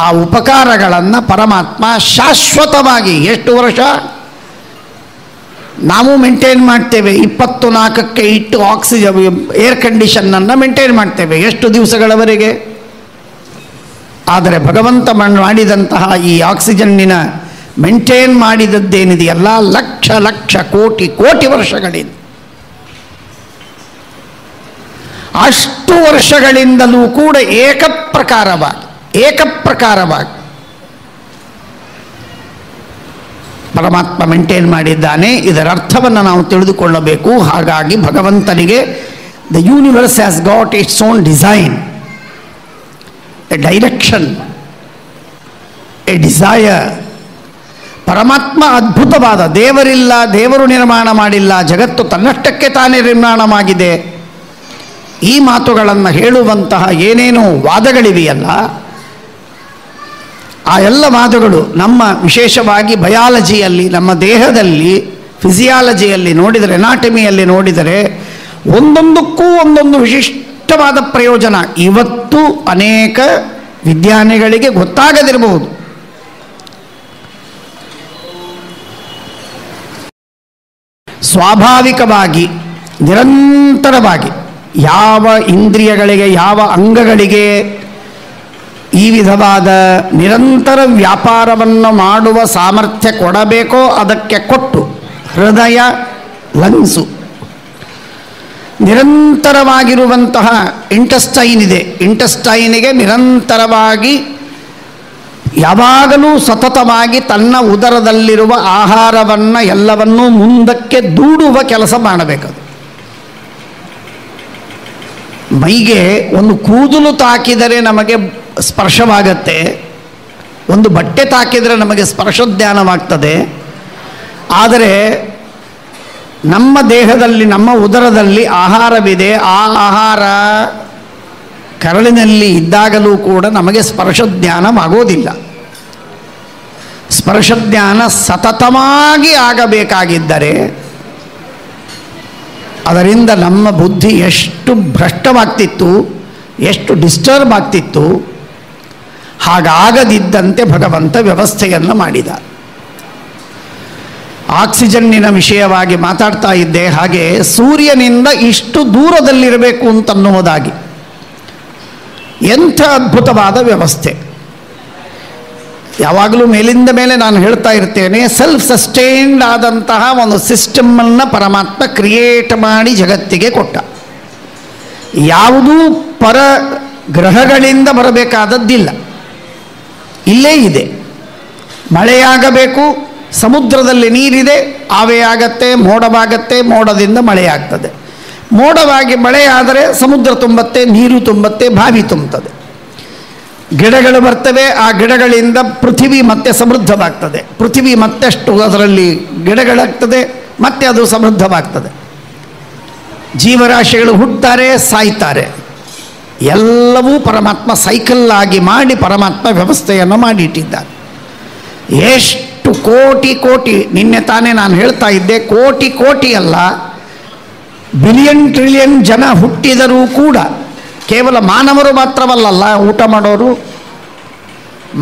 ಆ ಉಪಕಾರಗಳನ್ನು ಪರಮಾತ್ಮ ಶಾಶ್ವತವಾಗಿ ಎಷ್ಟು ವರ್ಷ ನಾವು ಮೇಂಟೈನ್ ಮಾಡ್ತೇವೆ, 24ಕ್ಕೆ ಇಟ್ಟು ಆಕ್ಸಿಜನ್ ಏರ್ ಕಂಡೀಷನ್ನನ್ನು ಮೇಂಟೈನ್ ಮಾಡ್ತೇವೆ ಎಷ್ಟು ದಿವಸಗಳವರೆಗೆ. ಆದರೆ ಭಗವಂತ ಮಾಡಿದಂತಹ ಈ ಆಕ್ಸಿಜನ್ನಿನ ಮೇಂಟೈನ್ ಮಾಡಿದದ್ದೇನಿದೆಯಲ್ಲ, ಲಕ್ಷ ಲಕ್ಷ ಕೋಟಿ ಕೋಟಿ ವರ್ಷಗಳಿಂದ, ಅಷ್ಟು ವರ್ಷಗಳಿಂದಲೂ ಕೂಡ ಏಕಪ್ರಕಾರವಾಗಿ ಪರಮಾತ್ಮ ಮೇಂಟೈನ್ ಮಾಡಿದ್ದಾನೆ. ಇದರ ಅರ್ಥವನ್ನು ನಾವು ತಿಳಿದುಕೊಳ್ಳಬೇಕು. ಹಾಗಾಗಿ ಭಗವಂತನಿಗೆ the universe has got its own design, a direction, a desire. ಪರಮಾತ್ಮ ಅದ್ಭುತವಾದ, ದೇವರಿಲ್ಲ, ದೇವರು ನಿರ್ಮಾಣ ಮಾಡಿಲ್ಲ, ಜಗತ್ತು ತನ್ನಷ್ಟಕ್ಕೆ ತಾನೇ ನಿರ್ಮಾಣವಾಗಿದೆ, ಈ ಮಾತುಗಳನ್ನು ಹೇಳುವಂತಹ ಏನೇನೋ ವಾದಗಳಿವೆಯಲ್ಲ, ಆ ಎಲ್ಲ ವಾದಗಳು ನಮ್ಮ ವಿಶೇಷವಾಗಿ ಬಯಾಲಜಿಯಲ್ಲಿ, ನಮ್ಮ ದೇಹದಲ್ಲಿ ಫಿಸಿಯಾಲಜಿಯಲ್ಲಿ ನೋಡಿದರೆ, ಎನಾಟಮಿಯಲ್ಲಿ ನೋಡಿದರೆ ಒಂದೊಂದಕ್ಕೂ ಒಂದೊಂದು ವಿಶಿಷ್ಟವಾದ ಪ್ರಯೋಜನ ಇವತ್ತು ಅನೇಕ ವಿಜ್ಞಾನಿಗಳಿಗೆ ಗೊತ್ತಾಗದಿರಬಹುದು. ಸ್ವಾಭಾವಿಕವಾಗಿ ನಿರಂತರವಾಗಿ ಯಾವ ಇಂದ್ರಿಯಗಳಿಗೆ, ಯಾವ ಅಂಗಗಳಿಗೆ ಈ ವಿಧವಾದ ನಿರಂತರ ವ್ಯಾಪಾರವನ್ನು ಮಾಡುವ ಸಾಮರ್ಥ್ಯ ಕೊಡಬೇಕೋ ಅದಕ್ಕೆ ಕೊಟ್ಟು, ಹೃದಯ, ಲಂಗ್ಸು, ನಿರಂತರವಾಗಿರುವಂತಹ ಇಂಟೆಸ್ಟೈನ್ ಇದೆ, ಇಂಟೆಸ್ಟೈನಿಗೆ ನಿರಂತರವಾಗಿ ಯಾವಾಗಲೂ ಸತತವಾಗಿ ತನ್ನ ಉದರದಲ್ಲಿರುವ ಆಹಾರವನ್ನು ಎಲ್ಲವನ್ನೂ ಮುಂದಕ್ಕೆ ದೂಡುವ ಕೆಲಸ ಮಾಡಬೇಕದು. ಮೈಗೆ ಒಂದು ಕೂದಲು ತಾಕಿದರೆ ನಮಗೆ ಸ್ಪರ್ಶವಾಗತ್ತೆ, ಒಂದು ಬಟ್ಟೆ ತಾಕಿದರೆ ನಮಗೆ ಸ್ಪರ್ಶೋದ್ಯಾನವಾಗ್ತದೆ. ಆದರೆ ನಮ್ಮ ದೇಹದಲ್ಲಿ, ನಮ್ಮ ಉದರದಲ್ಲಿ ಆಹಾರವಿದೆ, ಆ ಆಹಾರ ಕರಳಿನಲ್ಲಿ ಇದ್ದಾಗಲೂ ಕೂಡ ನಮಗೆ ಸ್ಪರ್ಶಜ್ಞಾನವಾಗೋದಿಲ್ಲ. ಸ್ಪರ್ಶಜ್ಞಾನ ಸತತವಾಗಿ ಆಗಬೇಕಾಗಿದ್ದರೆ ಅದರಿಂದ ನಮ್ಮ ಬುದ್ಧಿ ಎಷ್ಟು ಭ್ರಷ್ಟವಾಗ್ತಿತ್ತು, ಎಷ್ಟು ಡಿಸ್ಟರ್ಬ್ ಆಗ್ತಿತ್ತು. ಹಾಗಾಗದಿದ್ದಂತೆ ಭಗವಂತ ವ್ಯವಸ್ಥೆಯನ್ನು ಮಾಡಿದ. ಆಕ್ಸಿಜನ್ನಿನ ವಿಷಯವಾಗಿ ಮಾತಾಡ್ತಾ ಇದ್ದೆ. ಹಾಗೆ ಸೂರ್ಯನಿಂದ ಇಷ್ಟು ದೂರದಲ್ಲಿರಬೇಕು ಅಂತನ್ನುವುದಾಗಿ ಎಂಥ ಅದ್ಭುತವಾದ ವ್ಯವಸ್ಥೆ. ಯಾವಾಗಲೂ ಮೇಲಿಂದ ಮೇಲೆ ನಾನು ಹೇಳ್ತಾ ಇರ್ತೇನೆ, ಸೆಲ್ಫ್ ಸಸ್ಟೈನ್ಡ್ ಆದಂತಹ ಒಂದು ಸಿಸ್ಟಮನ್ನು ಪರಮಾತ್ಮ ಕ್ರಿಯೇಟ್ ಮಾಡಿ ಜಗತ್ತಿಗೆ ಕೊಟ್ಟ. ಯಾವುದೂ ಪರ ಗ್ರಹಗಳಿಂದ ಬರಬೇಕಾದದ್ದಿಲ್ಲ, ಇಲ್ಲೇ ಇದೆ. ಮಳೆಯಾಗಬೇಕು, ಸಮುದ್ರದಲ್ಲಿ ನೀರಿದೆ, ಆವೆಯಾಗತ್ತೆ, ಮೋಡವಾಗತ್ತೆ, ಮೋಡದಿಂದ ಮಳೆಯಾಗ್ತದೆ. ಮೋಡವಾಗಿ ಮಳೆಯಾದರೆ ಸಮುದ್ರ ತುಂಬತ್ತೆ, ನೀರು ತುಂಬತ್ತೆ, ಬಾವಿ ತುಂಬುತ್ತದೆ. ಗಿಡಗಳು ಬರ್ತವೆ, ಆ ಗಿಡಗಳಿಂದ ಪೃಥ್ವಿ ಮತ್ತೆ ಸಮೃದ್ಧವಾಗ್ತದೆ. ಪೃಥ್ವಿ ಮತ್ತಷ್ಟು ಅದರಲ್ಲಿ ಗಿಡಗಳಾಗ್ತದೆ, ಮತ್ತೆ ಅದು ಸಮೃದ್ಧವಾಗ್ತದೆ. ಜೀವರಾಶಿಗಳು ಹುಟ್ಟುತ್ತಾರೆ, ಸಾಯ್ತಾರೆ. ಎಲ್ಲವೂ ಪರಮಾತ್ಮ ಸೈಕಲ್ ಆಗಿ ಮಾಡಿ ಪರಮಾತ್ಮ ವ್ಯವಸ್ಥೆಯನ್ನು ಮಾಡಿಟ್ಟಿದ್ದಾನೆ. ಎಷ್ಟು ಕೋಟಿ ಕೋಟಿ, ನಿನ್ನೆ ತಾನೇ ನಾನು ಹೇಳ್ತಾ ಇದ್ದೆ, ಕೋಟಿ ಕೋಟಿ ಅಲ್ಲ, ಬಿಲಿಯನ್ ಟ್ರಿಲಿಯನ್ ಜನ ಹುಟ್ಟಿದರೂ ಕೂಡ ಕೇವಲ ಮಾನವರು ಮಾತ್ರವಲ್ಲ ಊಟ ಮಾಡೋರು.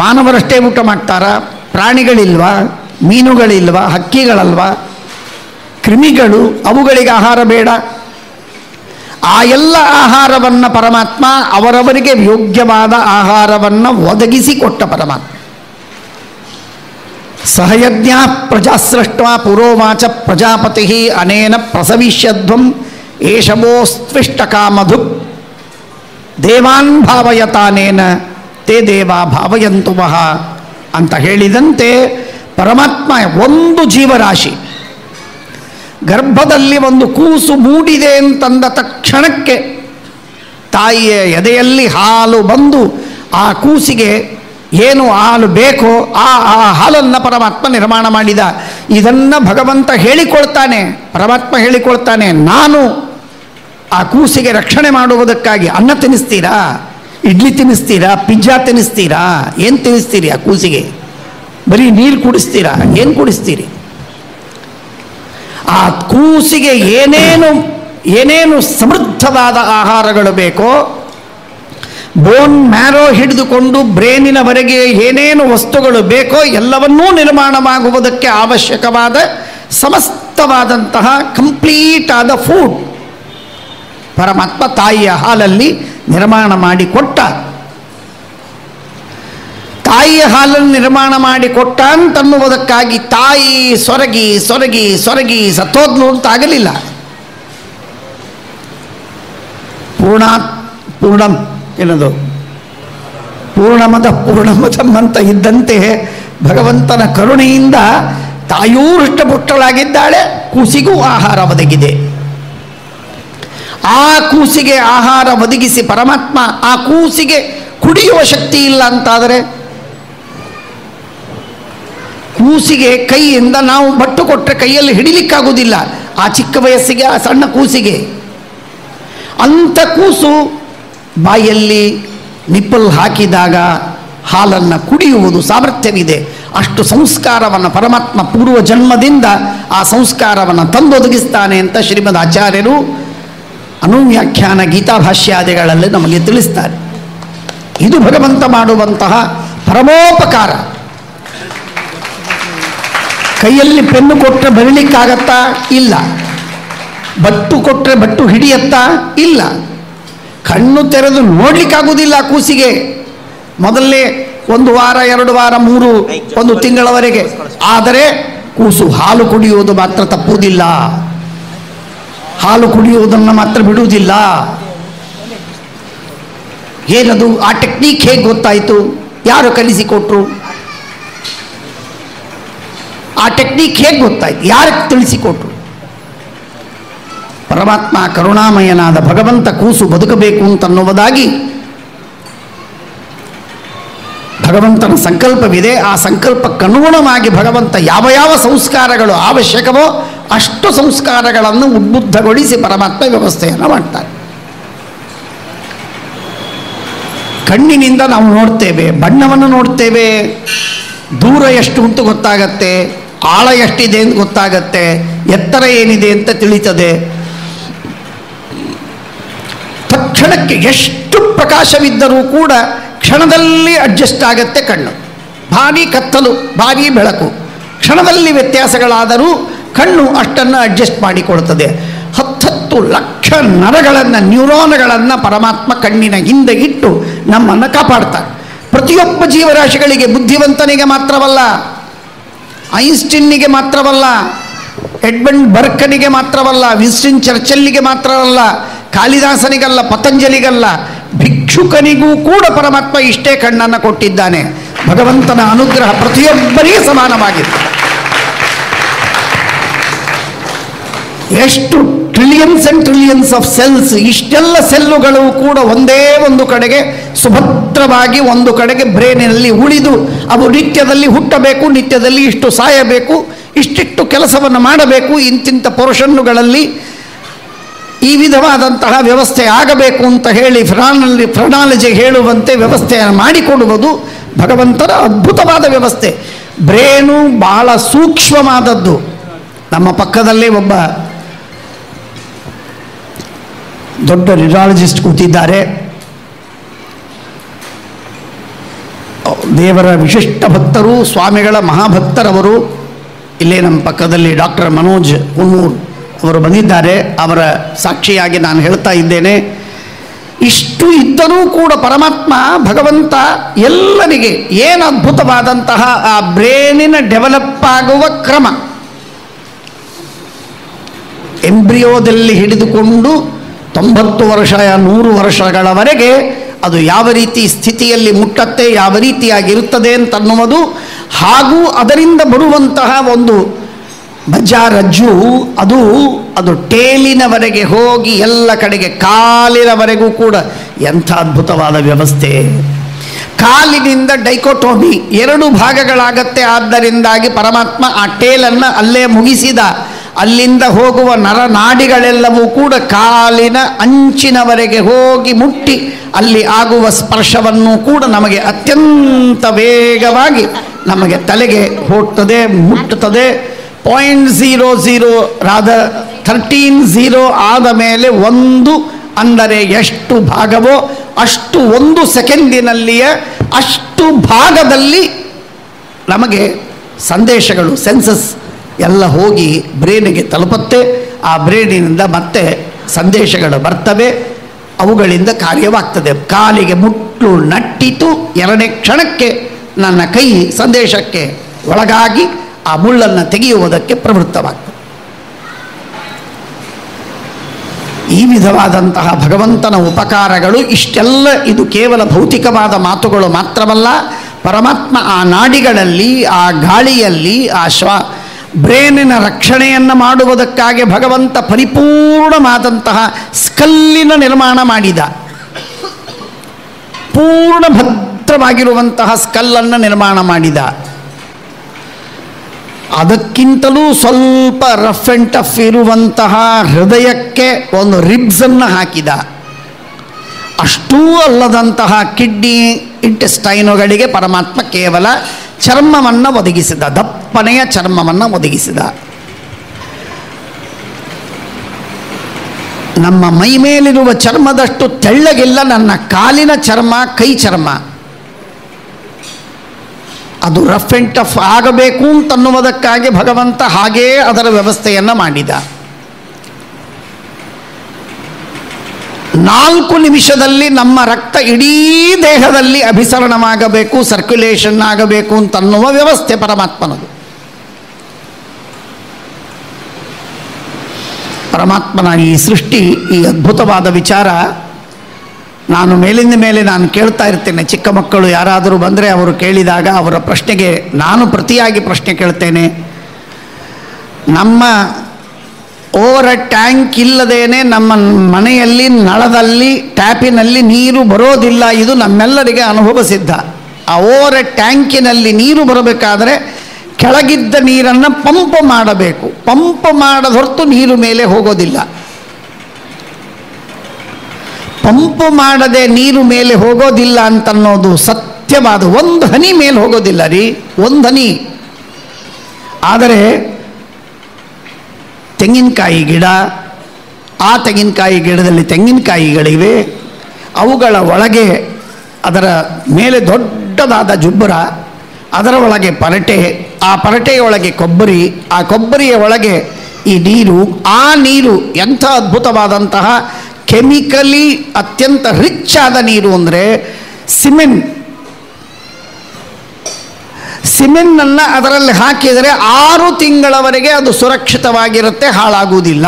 ಮಾನವರಷ್ಟೇ ಊಟ ಮಾಡ್ತಾರಾ? ಪ್ರಾಣಿಗಳಿಲ್ವಾ? ಮೀನುಗಳಿಲ್ವಾ? ಹಕ್ಕಿಗಳಲ್ವಾ? ಕ್ರಿಮಿಗಳು, ಅವುಗಳಿಗೆ ಆಹಾರ ಬೇಡ? ಆ ಎಲ್ಲ ಆಹಾರವನ್ನು ಪರಮಾತ್ಮ ಅವರವರಿಗೆ ಯೋಗ್ಯವಾದ ಆಹಾರವನ್ನು ಒದಗಿಸಿಕೊಟ್ಟ ಪರಮಾತ್ಮ. ಸಹಯಜ್ಞ ಪ್ರಜಾಸೃಷ್ಟ ಪುರೋವಾಚ ಪ್ರಜಾಪತಿ ಅನೇನ ಪ್ರಸವಿಷ್ಯಧ್ವಂ ಏಷವೋಸ್ತ್ವಿಷ್ಟಕಾಮಧು ದೇವಾನ್ ಭಾವಯತಾನೇನ ತೇ ದೇವಾ ಭಾವಯಂತು ವಹ ಅಂತ ಹೇಳಿದಂತೆ ಪರಮಾತ್ಮ ಒಂದು ಜೀವರಾಶಿ ಗರ್ಭದಲ್ಲಿ ಒಂದು ಕೂಸು ಮೂಡಿದೆ ಅಂತಂದ ತಕ್ಷಣಕ್ಕೆ ತಾಯಿಯ ಎದೆಯಲ್ಲಿ ಹಾಲು ಬಂದು ಆ ಕೂಸಿಗೆ ಏನು ಹಾಲು ಬೇಕೋ ಆ ಹಾಲನ್ನು ಪರಮಾತ್ಮ ನಿರ್ಮಾಣ ಮಾಡಿದ. ಇದನ್ನು ಭಗವಂತ ಹೇಳಿಕೊಳ್ತಾನೆ, ಪರಮಾತ್ಮ ಹೇಳಿಕೊಳ್ತಾನೆ. ನಾನು ಆ ಕೂಸಿಗೆ ರಕ್ಷಣೆ ಮಾಡುವುದಕ್ಕಾಗಿ ಅನ್ನ ತಿನ್ನಿಸ್ತೀರಾ, ಇಡ್ಲಿ ತಿನ್ನಿಸ್ತೀರಾ, ಪಿಜ್ಜಾ ತಿನ್ನಿಸ್ತೀರಾ? ಏನು ತಿನ್ನಿಸ್ತೀರಿ ಆ ಕೂಸಿಗೆ? ಬರೀ ನೀರು ಕುಡಿಸ್ತೀರಾ? ಏನು ಕುಡಿಸ್ತೀರಿ? ಆ ಕೂಸಿಗೆ ಏನೇನು ಸಮೃದ್ಧವಾದ ಆಹಾರಗಳು ಬೇಕೋ, ಬೋನ್ ಮ್ಯಾರೋ ಹಿಡಿದುಕೊಂಡು ಬ್ರೇನಿನವರೆಗೆ ಏನೇನು ವಸ್ತುಗಳು ಬೇಕೋ ಎಲ್ಲವನ್ನೂ ನಿರ್ಮಾಣವಾಗುವುದಕ್ಕೆ ಅವಶ್ಯಕವಾದ ಸಮಸ್ತವಾದಂತಹ ಕಂಪ್ಲೀಟ್ ಆದ ಫುಡ್ ಪರಮಾತ್ಮ ತಾಯಿಯ ಹಾಲಲ್ಲಿ ನಿರ್ಮಾಣ ಮಾಡಿಕೊಟ್ಟ. ತಾಯಿಯ ಹಾಲನ್ನು ನಿರ್ಮಾಣ ಮಾಡಿಕೊಟ್ಟ ಅಂತನ್ನುವುದಕ್ಕಾಗಿ ತಾಯಿ ಸೊರಗಿ ಸೊರಗಿ ಸೊರಗಿ ಸತ್ತೋದ್ಲು ಅಂತ ಆಗಲಿಲ್ಲ. ಪೂರ್ಣಂ ಏನದು ಪೂರ್ಣಮದಂ ಅಂತ ಇದ್ದಂತೆ ಭಗವಂತನ ಕರುಣೆಯಿಂದ ತಾಯೂ ಹೃಷ್ಟಪುಷ್ಟಳಾಗಿದ್ದಾಳೆ, ಕೂಸಿಗೂ ಆಹಾರ ಒದಗಿದೆ. ಆ ಕೂಸಿಗೆ ಆಹಾರ ಒದಗಿಸಿ ಪರಮಾತ್ಮ ಆ ಕೂಸಿಗೆ ಕುಡಿಯುವ ಶಕ್ತಿ ಇಲ್ಲ ಅಂತಾದರೆ, ಕೂಸಿಗೆ ಕೈಯಿಂದ ನಾವು ಬಟ್ಟು ಕೊಟ್ಟರೆ ಕೈಯಲ್ಲಿ ಹಿಡಿಲಿಕ್ಕಾಗುವುದಿಲ್ಲ, ಆ ಚಿಕ್ಕ ವಯಸ್ಸಿಗೆ, ಆ ಸಣ್ಣ ಕೂಸಿಗೆ. ಅಂಥ ಕೂಸು ಬಾಯಲ್ಲಿ ನಿಪ್ಪಲ್ ಹಾಕಿದಾಗ ಹಾಲನ್ನು ಕುಡಿಯುವುದು ಸಾಮರ್ಥ್ಯವಿದೆ. ಅಷ್ಟು ಸಂಸ್ಕಾರವನ್ನು ಪರಮಾತ್ಮ ಪೂರ್ವ ಜನ್ಮದಿಂದ ಆ ಸಂಸ್ಕಾರವನ್ನು ತಂದೊದಗಿಸ್ತಾನೆ ಅಂತ ಶ್ರೀಮದ್ ಆಚಾರ್ಯರು ಅನುವ್ಯಾಖ್ಯಾನ ಗೀತಾಭಾಷ್ಯಾದಿಗಳಲ್ಲಿ ನಮಗೆ ತಿಳಿಸ್ತಾರೆ. ಇದು ಭಗವಂತ ಮಾಡುವಂತಹ ಪರಮೋಪಕಾರ. ಕೈಯಲ್ಲಿ ಪೆನ್ನು ಕೊಟ್ಟರೆ ಬರೀಲಿಕ್ಕಾಗತ್ತಾ? ಇಲ್ಲ. ಬಟ್ಟು ಕೊಟ್ಟರೆ ಬಟ್ಟು ಹಿಡಿಯತ್ತಾ? ಇಲ್ಲ. ಕಣ್ಣು ತೆರೆದು ನೋಡ್ಲಿಕ್ಕಾಗುವುದಿಲ್ಲ ಕೂಸಿಗೆ. ಮೊದಲೇ 1 ವಾರ 2 ವಾರ 3 1 ತಿಂಗಳವರೆಗೆ. ಆದರೆ ಕೂಸು ಹಾಲು ಕುಡಿಯುವುದು ಮಾತ್ರ ತಪ್ಪುವುದಿಲ್ಲ, ಹಾಲು ಕುಡಿಯುವುದನ್ನು ಮಾತ್ರ ಬಿಡುವುದಿಲ್ಲ. ಏನದು? ಆ ಟೆಕ್ನಿಕ್ ಹೇಗೆ ಗೊತ್ತಾಯಿತು? ಯಾರು ಕಲಿಸಿಕೊಟ್ರು? ಆ ಟೆಕ್ನಿಕ್ ಹೇಗೆ ಗೊತ್ತಾಯ್ತು? ಯಾರು ತಿಳಿಸಿಕೊಟ್ರು? ಪರಮಾತ್ಮ ಕರುಣಾಮಯನಾದ ಭಗವಂತ ಕೂಸು ಬದುಕಬೇಕು ಅಂತನ್ನುವುದಾಗಿ ಭಗವಂತನ ಸಂಕಲ್ಪವಿದೆ. ಆ ಸಂಕಲ್ಪಕ್ಕನುಗುಣವಾಗಿ ಭಗವಂತ ಯಾವ ಯಾವ ಸಂಸ್ಕಾರಗಳು ಅವಶ್ಯಕವೋ ಅಷ್ಟು ಸಂಸ್ಕಾರಗಳನ್ನು ಉದ್ಬುದ್ಧಗೊಳಿಸಿ ಪರಮಾತ್ಮ ವ್ಯವಸ್ಥೆಯನ್ನು ಮಾಡ್ತಾರೆ. ಕಣ್ಣಿನಿಂದ ನಾವು ನೋಡ್ತೇವೆ, ಬಣ್ಣವನ್ನು ನೋಡ್ತೇವೆ, ದೂರ ಎಷ್ಟು ಅಂತ ಗೊತ್ತಾಗತ್ತೆ, ಆಳ ಎಷ್ಟಿದೆ ಅಂತ ಗೊತ್ತಾಗತ್ತೆ, ಎತ್ತರ ಏನಿದೆ ಅಂತ ತಿಳಿತದೆ. ತಕ್ಷಣಕ್ಕೆ ಎಷ್ಟು ಪ್ರಕಾಶವಿದ್ದರೂ ಕೂಡ ಕ್ಷಣದಲ್ಲಿ ಅಡ್ಜಸ್ಟ್ ಆಗತ್ತೆ ಕಣ್ಣು. ಭಾರಿ ಕತ್ತಲು, ಭಾರಿ ಬೆಳಕು, ಕ್ಷಣದಲ್ಲಿ ವ್ಯತ್ಯಾಸಗಳಾದರೂ ಕಣ್ಣು ಅಷ್ಟನ್ನು ಅಡ್ಜಸ್ಟ್ ಮಾಡಿಕೊಳ್ತದೆ. 10 ಲಕ್ಷ ನರಗಳನ್ನು, ನ್ಯೂರಾನ್ಗಳನ್ನು ಪರಮಾತ್ಮ ಕಣ್ಣಿನ ಹಿಂದೆ ಇಟ್ಟು ನಮ್ಮನ್ನು ಕಾಪಾಡ್ತಾರೆ. ಪ್ರತಿಯೊಬ್ಬ ಜೀವರಾಶಿಗಳಿಗೆ, ಬುದ್ಧಿವಂತನಿಗೆ ಮಾತ್ರವಲ್ಲ, ಐನ್ಸ್ಟೀನ್ನಿಗೆ ಮಾತ್ರವಲ್ಲ, ಎಡ್ಮಂಡ್ ಬರ್ಕನಿಗೆ ಮಾತ್ರವಲ್ಲ, ವಿನ್ಸ್ಟನ್ ಚರ್ಚಲ್ಲಿಗೆ ಮಾತ್ರವಲ್ಲ, ಕಾಳಿದಾಸನಿಗಲ್ಲ, ಪತಂಜಲಿಗಲ್ಲ, ಭಿಕ್ಷುಕನಿಗೂ ಕೂಡ ಪರಮಾತ್ಮ ಇಷ್ಟೇ ಕಣ್ಣನ್ನು ಕೊಟ್ಟಿದ್ದಾನೆ. ಭಗವಂತನ ಅನುಗ್ರಹ ಪ್ರತಿಯೊಬ್ಬರಿಗೆ ಸಮಾನವಾಗಿದೆ. ಎಷ್ಟು trillions and trillions of cells, ಇಷ್ಟೆಲ್ಲ ಸೆಲ್ಲುಗಳು ಕೂಡ ಒಂದೇ ಒಂದು ಕಡೆಗೆ ಸುಭದ್ರವಾಗಿ ಒಂದು ಕಡೆಗೆ ಬ್ರೇನಿನಲ್ಲಿ ಉಳಿದು ಅವು ನಿತ್ಯದಲ್ಲಿ ಹುಟ್ಟಬೇಕು, ನಿತ್ಯದಲ್ಲಿ ಇಷ್ಟು ಸಾಯಬೇಕು, ಇಷ್ಟಿಷ್ಟು ಕೆಲಸವನ್ನು ಮಾಡಬೇಕು, ಇಂತಿಂಥ ಪೊರ್ಷನ್ನುಗಳಲ್ಲಿ ಈ ವಿಧವಾದಂತಹ ವ್ಯವಸ್ಥೆ ಆಗಬೇಕು ಅಂತ ಹೇಳಿ ಫ್ರೆನಾಲಜಿ ಹೇಳುವಂತೆ ವ್ಯವಸ್ಥೆಯನ್ನು ಮಾಡಿಕೊಡುವುದು ಭಗವಂತನ ಅದ್ಭುತವಾದ ವ್ಯವಸ್ಥೆ. ಬ್ರೇನು ಬಹಳ ಸೂಕ್ಷ್ಮವಾದದ್ದು. ನಮ್ಮ ಪಕ್ಕದಲ್ಲೇ ಒಬ್ಬ ದೊಡ್ಡ ನ್ಯೂರಾಲಜಿಸ್ಟ್ ಕೂತಿದ್ದಾರೆ. ದೇವರ ವಿಶಿಷ್ಟ ಭಕ್ತರು, ಸ್ವಾಮಿಗಳ ಮಹಾಭಕ್ತರವರು. ಇಲ್ಲೇ ನಮ್ಮ ಪಕ್ಕದಲ್ಲಿ ಡಾಕ್ಟರ್ ಮನೋಜ್ ಹುನ್ನೂರ್ ಅವರು ಬಂದಿದ್ದಾರೆ. ಅವರ ಸಾಕ್ಷಿಯಾಗಿ ನಾನು ಹೇಳ್ತಾ ಇದ್ದೇನೆ. ಇಷ್ಟು ಇದ್ದರೂ ಕೂಡ ಪರಮಾತ್ಮ ಭಗವಂತ ಎಲ್ಲರಿಗೆ ಏನು ಅದ್ಭುತವಾದಂತಹ ಆ ಬ್ರೇನಿನ ಡೆವಲಪ್ ಆಗುವ ಕ್ರಮ, ಎಂಬ್ರಿಯೋದಲ್ಲಿ ಹಿಡಿದುಕೊಂಡು 90 ವರ್ಷ 100 ವರ್ಷಗಳವರೆಗೆ ಅದು ಯಾವ ರೀತಿ ಸ್ಥಿತಿಯಲ್ಲಿ ಮುಟ್ಟತ್ತೆ, ಯಾವ ರೀತಿಯಾಗಿರುತ್ತದೆ ಅಂತನ್ನುವುದು, ಹಾಗೂ ಅದರಿಂದ ಬರುವಂತಹ ಒಂದು ಮಜ್ಜಾರಜ್ಜು ಅದು ಟೇಲಿನವರೆಗೆ ಹೋಗಿ ಎಲ್ಲ ಕಡೆಗೆ ಕಾಲಿನವರೆಗೂ ಕೂಡ ಎಂಥ ಅದ್ಭುತವಾದ ವ್ಯವಸ್ಥೆ. ಕಾಲಿನಿಂದ ಡೈಕೋಟೋಮಿ 2 ಭಾಗಗಳಾಗತ್ತೆ. ಆದ್ದರಿಂದಾಗಿ ಪರಮಾತ್ಮ ಆ ಟೇಲನ್ನು ಅಲ್ಲೇ ಮುಗಿಸಿದ. ಅಲ್ಲಿಂದ ಹೋಗುವ ನರನಾಡಿಗಳೆಲ್ಲವೂ ಕೂಡ ಕಾಲಿನ ಅಂಚಿನವರೆಗೆ ಹೋಗಿ ಮುಟ್ಟಿ ಅಲ್ಲಿ ಆಗುವ ಸ್ಪರ್ಶವನ್ನು ಕೂಡ ನಮಗೆ ಅತ್ಯಂತ ವೇಗವಾಗಿ ನಮಗೆ ತಲೆಗೆ ಹೋಗ್ತದೆ, ಮುಟ್ಟುತ್ತದೆ. 0.00 ರಾದ 13 ಆದ ಮೇಲೆ 1 ಅಂದರೆ ಎಷ್ಟು ಭಾಗವೋ ಅಷ್ಟು 1 ಸೆಕೆಂಡಿನಲ್ಲಿಯೇ ಅಷ್ಟು ಭಾಗದಲ್ಲಿ ನಮಗೆ ಸಂದೇಶಗಳು, ಸೆನ್ಸಸ್ ಎಲ್ಲ ಹೋಗಿ ಬ್ರೇನಿಗೆ ತಲುಪುತ್ತೆ. ಆ ಬ್ರೇನಿನಿಂದ ಮತ್ತೆ ಸಂದೇಶಗಳು ಬರ್ತವೆ, ಅವುಗಳಿಂದ ಕಾರ್ಯವಾಗ್ತದೆ. ಕಾಲಿಗೆ ಮುಟ್ಟು ನಟ್ಟಿತು, 2ನೇ ಕ್ಷಣಕ್ಕೆ ನನ್ನ ಕೈ ಸಂದೇಶಕ್ಕೆ ಒಳಗಾಗಿ ಆ ಮುಳ್ಳನ್ನು ತೆಗೆಯುವುದಕ್ಕೆ ಪ್ರವೃತ್ತವಾಗ್ತದೆ. ಈ ವಿಧವಾದಂತಹ ಭಗವಂತನ ಉಪಕಾರಗಳು ಇಷ್ಟೆಲ್ಲ. ಇದು ಕೇವಲ ಭೌತಿಕವಾದ ಮಾತುಗಳು ಮಾತ್ರವಲ್ಲ. ಪರಮಾತ್ಮ ಆ ನಾಡಿಗಳಲ್ಲಿ, ಆ ಗಾಳಿಯಲ್ಲಿ, ಆ ಬ್ರೇನಿನ ರಕ್ಷಣೆಯನ್ನು ಮಾಡುವುದಕ್ಕಾಗಿ ಭಗವಂತ ಪರಿಪೂರ್ಣವಾದಂತಹ ಸ್ಕಲ್ಲಿನ ನಿರ್ಮಾಣ ಮಾಡಿದ. ಪೂರ್ಣ ಭದ್ರವಾಗಿರುವಂತಹ ಸ್ಕಲ್ಲನ್ನು ನಿರ್ಮಾಣ ಮಾಡಿದ. ಅದಕ್ಕಿಂತಲೂ ಸ್ವಲ್ಪ ರಫ್ ಆ್ಯಂಡ್ ಟಫ್ ಇರುವಂತಹ ಹೃದಯಕ್ಕೆ ಒಂದು ರಿಬ್ಸನ್ನು ಹಾಕಿದ. ಅಷ್ಟೂ ಅಲ್ಲದಂತಹ ಕಿಡ್ನಿ, ಇಂಟೆಸ್ಟೈನುಗಳಿಗೆ ಪರಮಾತ್ಮ ಕೇವಲ ಚರ್ಮವನ್ನು ಒದಗಿಸಿದ, ದಪ್ಪನೆಯ ಚರ್ಮವನ್ನು ಒದಗಿಸಿದ. ನಮ್ಮ ಮೈ ಮೇಲಿರುವ ಚರ್ಮದಷ್ಟು ತೆಳ್ಳಗಿಲ್ಲ ನನ್ನ ಕಾಲಿನ ಚರ್ಮ, ಕೈ ಚರ್ಮ. ಅದು ರಫ್ ಆ್ಯಂಡ್ ಟಫ್ ಆಗಬೇಕು ಅಂತನ್ನುವುದಕ್ಕಾಗಿ ಭಗವಂತ ಹಾಗೇ ಅದರ ವ್ಯವಸ್ಥೆಯನ್ನು ಮಾಡಿದ. 4 ನಿಮಿಷದಲ್ಲಿ ನಮ್ಮ ರಕ್ತ ಇಡೀ ದೇಹದಲ್ಲಿ ಅಭಿಸರಣವಾಗಬೇಕು, ಸರ್ಕ್ಯುಲೇಷನ್ ಆಗಬೇಕು ಅಂತನ್ನುವ ವ್ಯವಸ್ಥೆ ಪರಮಾತ್ಮನದು. ಪರಮಾತ್ಮನ ಈ ಸೃಷ್ಟಿ, ಈ ಅದ್ಭುತವಾದ ವಿಚಾರ ನಾನು ಮೇಲಿಂದ ಮೇಲೆ ನಾನು ಕೇಳ್ತಾ ಇರ್ತೇನೆ. ಚಿಕ್ಕ ಮಕ್ಕಳು ಯಾರಾದರೂ ಬಂದರೆ ಅವರು ಕೇಳಿದಾಗ ಅವರ ಪ್ರಶ್ನೆಗೆ ನಾನು ಪ್ರತಿಯಾಗಿ ಪ್ರಶ್ನೆ ಕೇಳ್ತೇನೆ. ನಮ್ಮ ಓವರ ಟ್ಯಾಂಕ್ ಇಲ್ಲದೇನೆ ನಮ್ಮ ಮನೆಯಲ್ಲಿ ನಳದಲ್ಲಿ ಟ್ಯಾಪಿನಲ್ಲಿ ನೀರು ಬರೋದಿಲ್ಲ. ಇದು ನಮ್ಮೆಲ್ಲರಿಗೆ ಅನುಭವ ಸಿದ್ಧ. ಆ ಓವರ ಟ್ಯಾಂಕಿನಲ್ಲಿ ನೀರು ಬರಬೇಕಾದರೆ ಕೆಳಗಿದ್ದ ನೀರನ್ನು ಪಂಪ್ ಮಾಡಬೇಕು. ಪಂಪ್ ಮಾಡದ ಹೊರತು ನೀರು ಮೇಲೆ ಹೋಗೋದಿಲ್ಲ. ಪಂಪ್ ಮಾಡದೆ ನೀರು ಮೇಲೆ ಹೋಗೋದಿಲ್ಲ ಅಂತನ್ನೋದು ಸತ್ಯವಾದ. 1 ಹನಿ ಮೇಲೆ ಹೋಗೋದಿಲ್ಲ ರೀ, 1 ಹನಿ. ಆದರೆ ತೆಂಗಿನಕಾಯಿ ಗಿಡ, ಆ ತೆಂಗಿನಕಾಯಿ ಗಿಡದಲ್ಲಿ ತೆಂಗಿನಕಾಯಿಗಳಿವೆ. ಅವುಗಳ ಒಳಗೆ ಅದರ ಮೇಲೆ ದೊಡ್ಡದಾದ ಜುಬ್ಬರ, ಅದರ ಒಳಗೆ ಪರಟೆ, ಆ ಪರಟೆಯೊಳಗೆ ಕೊಬ್ಬರಿ, ಆ ಕೊಬ್ಬರಿಯ ಒಳಗೆ ಈ ನೀರು. ಆ ನೀರು ಎಂಥ ಅದ್ಭುತವಾದಂತಹ ಕೆಮಿಕಲಿ ಅತ್ಯಂತ ರಿಚ್ ಆದ ನೀರು ಅಂದರೆ ಸಿಮೆಂಟನ್ನು ಅದರಲ್ಲಿ ಹಾಕಿದರೆ 6 ತಿಂಗಳವರೆಗೆ ಅದು ಸುರಕ್ಷಿತವಾಗಿರುತ್ತೆ, ಹಾಳಾಗುವುದಿಲ್ಲ.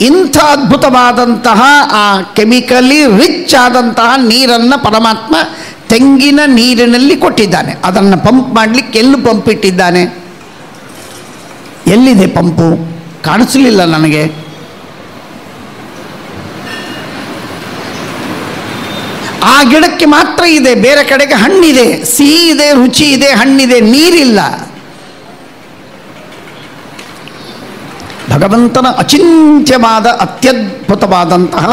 ಇಂಥ ಅದ್ಭುತವಾದಂತಹ ಆ ಕೆಮಿಕಲಿ ರಿಚ್ ಆದಂತಹ ನೀರನ್ನು ಪರಮಾತ್ಮ ತೆಂಗಿನ ನೀರಿನಲ್ಲಿ ಕೊಟ್ಟಿದ್ದಾನೆ. ಅದನ್ನು ಪಂಪ್ ಮಾಡಲಿಕ್ಕೆ ಎಲ್ಲಿ ಪಂಪ್ ಇಟ್ಟಿದ್ದಾನೆ? ಎಲ್ಲಿದೆ ಪಂಪು? ಕಾಣಿಸಲಿಲ್ಲ ನನಗೆ. ಆ ಗಿಡಕ್ಕೆ ಮಾತ್ರ ಇದೆ, ಬೇರೆ ಕಡೆಗೆ ಹಣ್ಣಿದೆ, ಸಿಹಿ ಇದೆ, ರುಚಿ ಇದೆ, ಹಣ್ಣಿದೆ, ನೀರಿಲ್ಲ. ಭಗವಂತನ ಅಚಿಂತ್ಯವಾದ ಅತ್ಯದ್ಭುತವಾದಂತಹ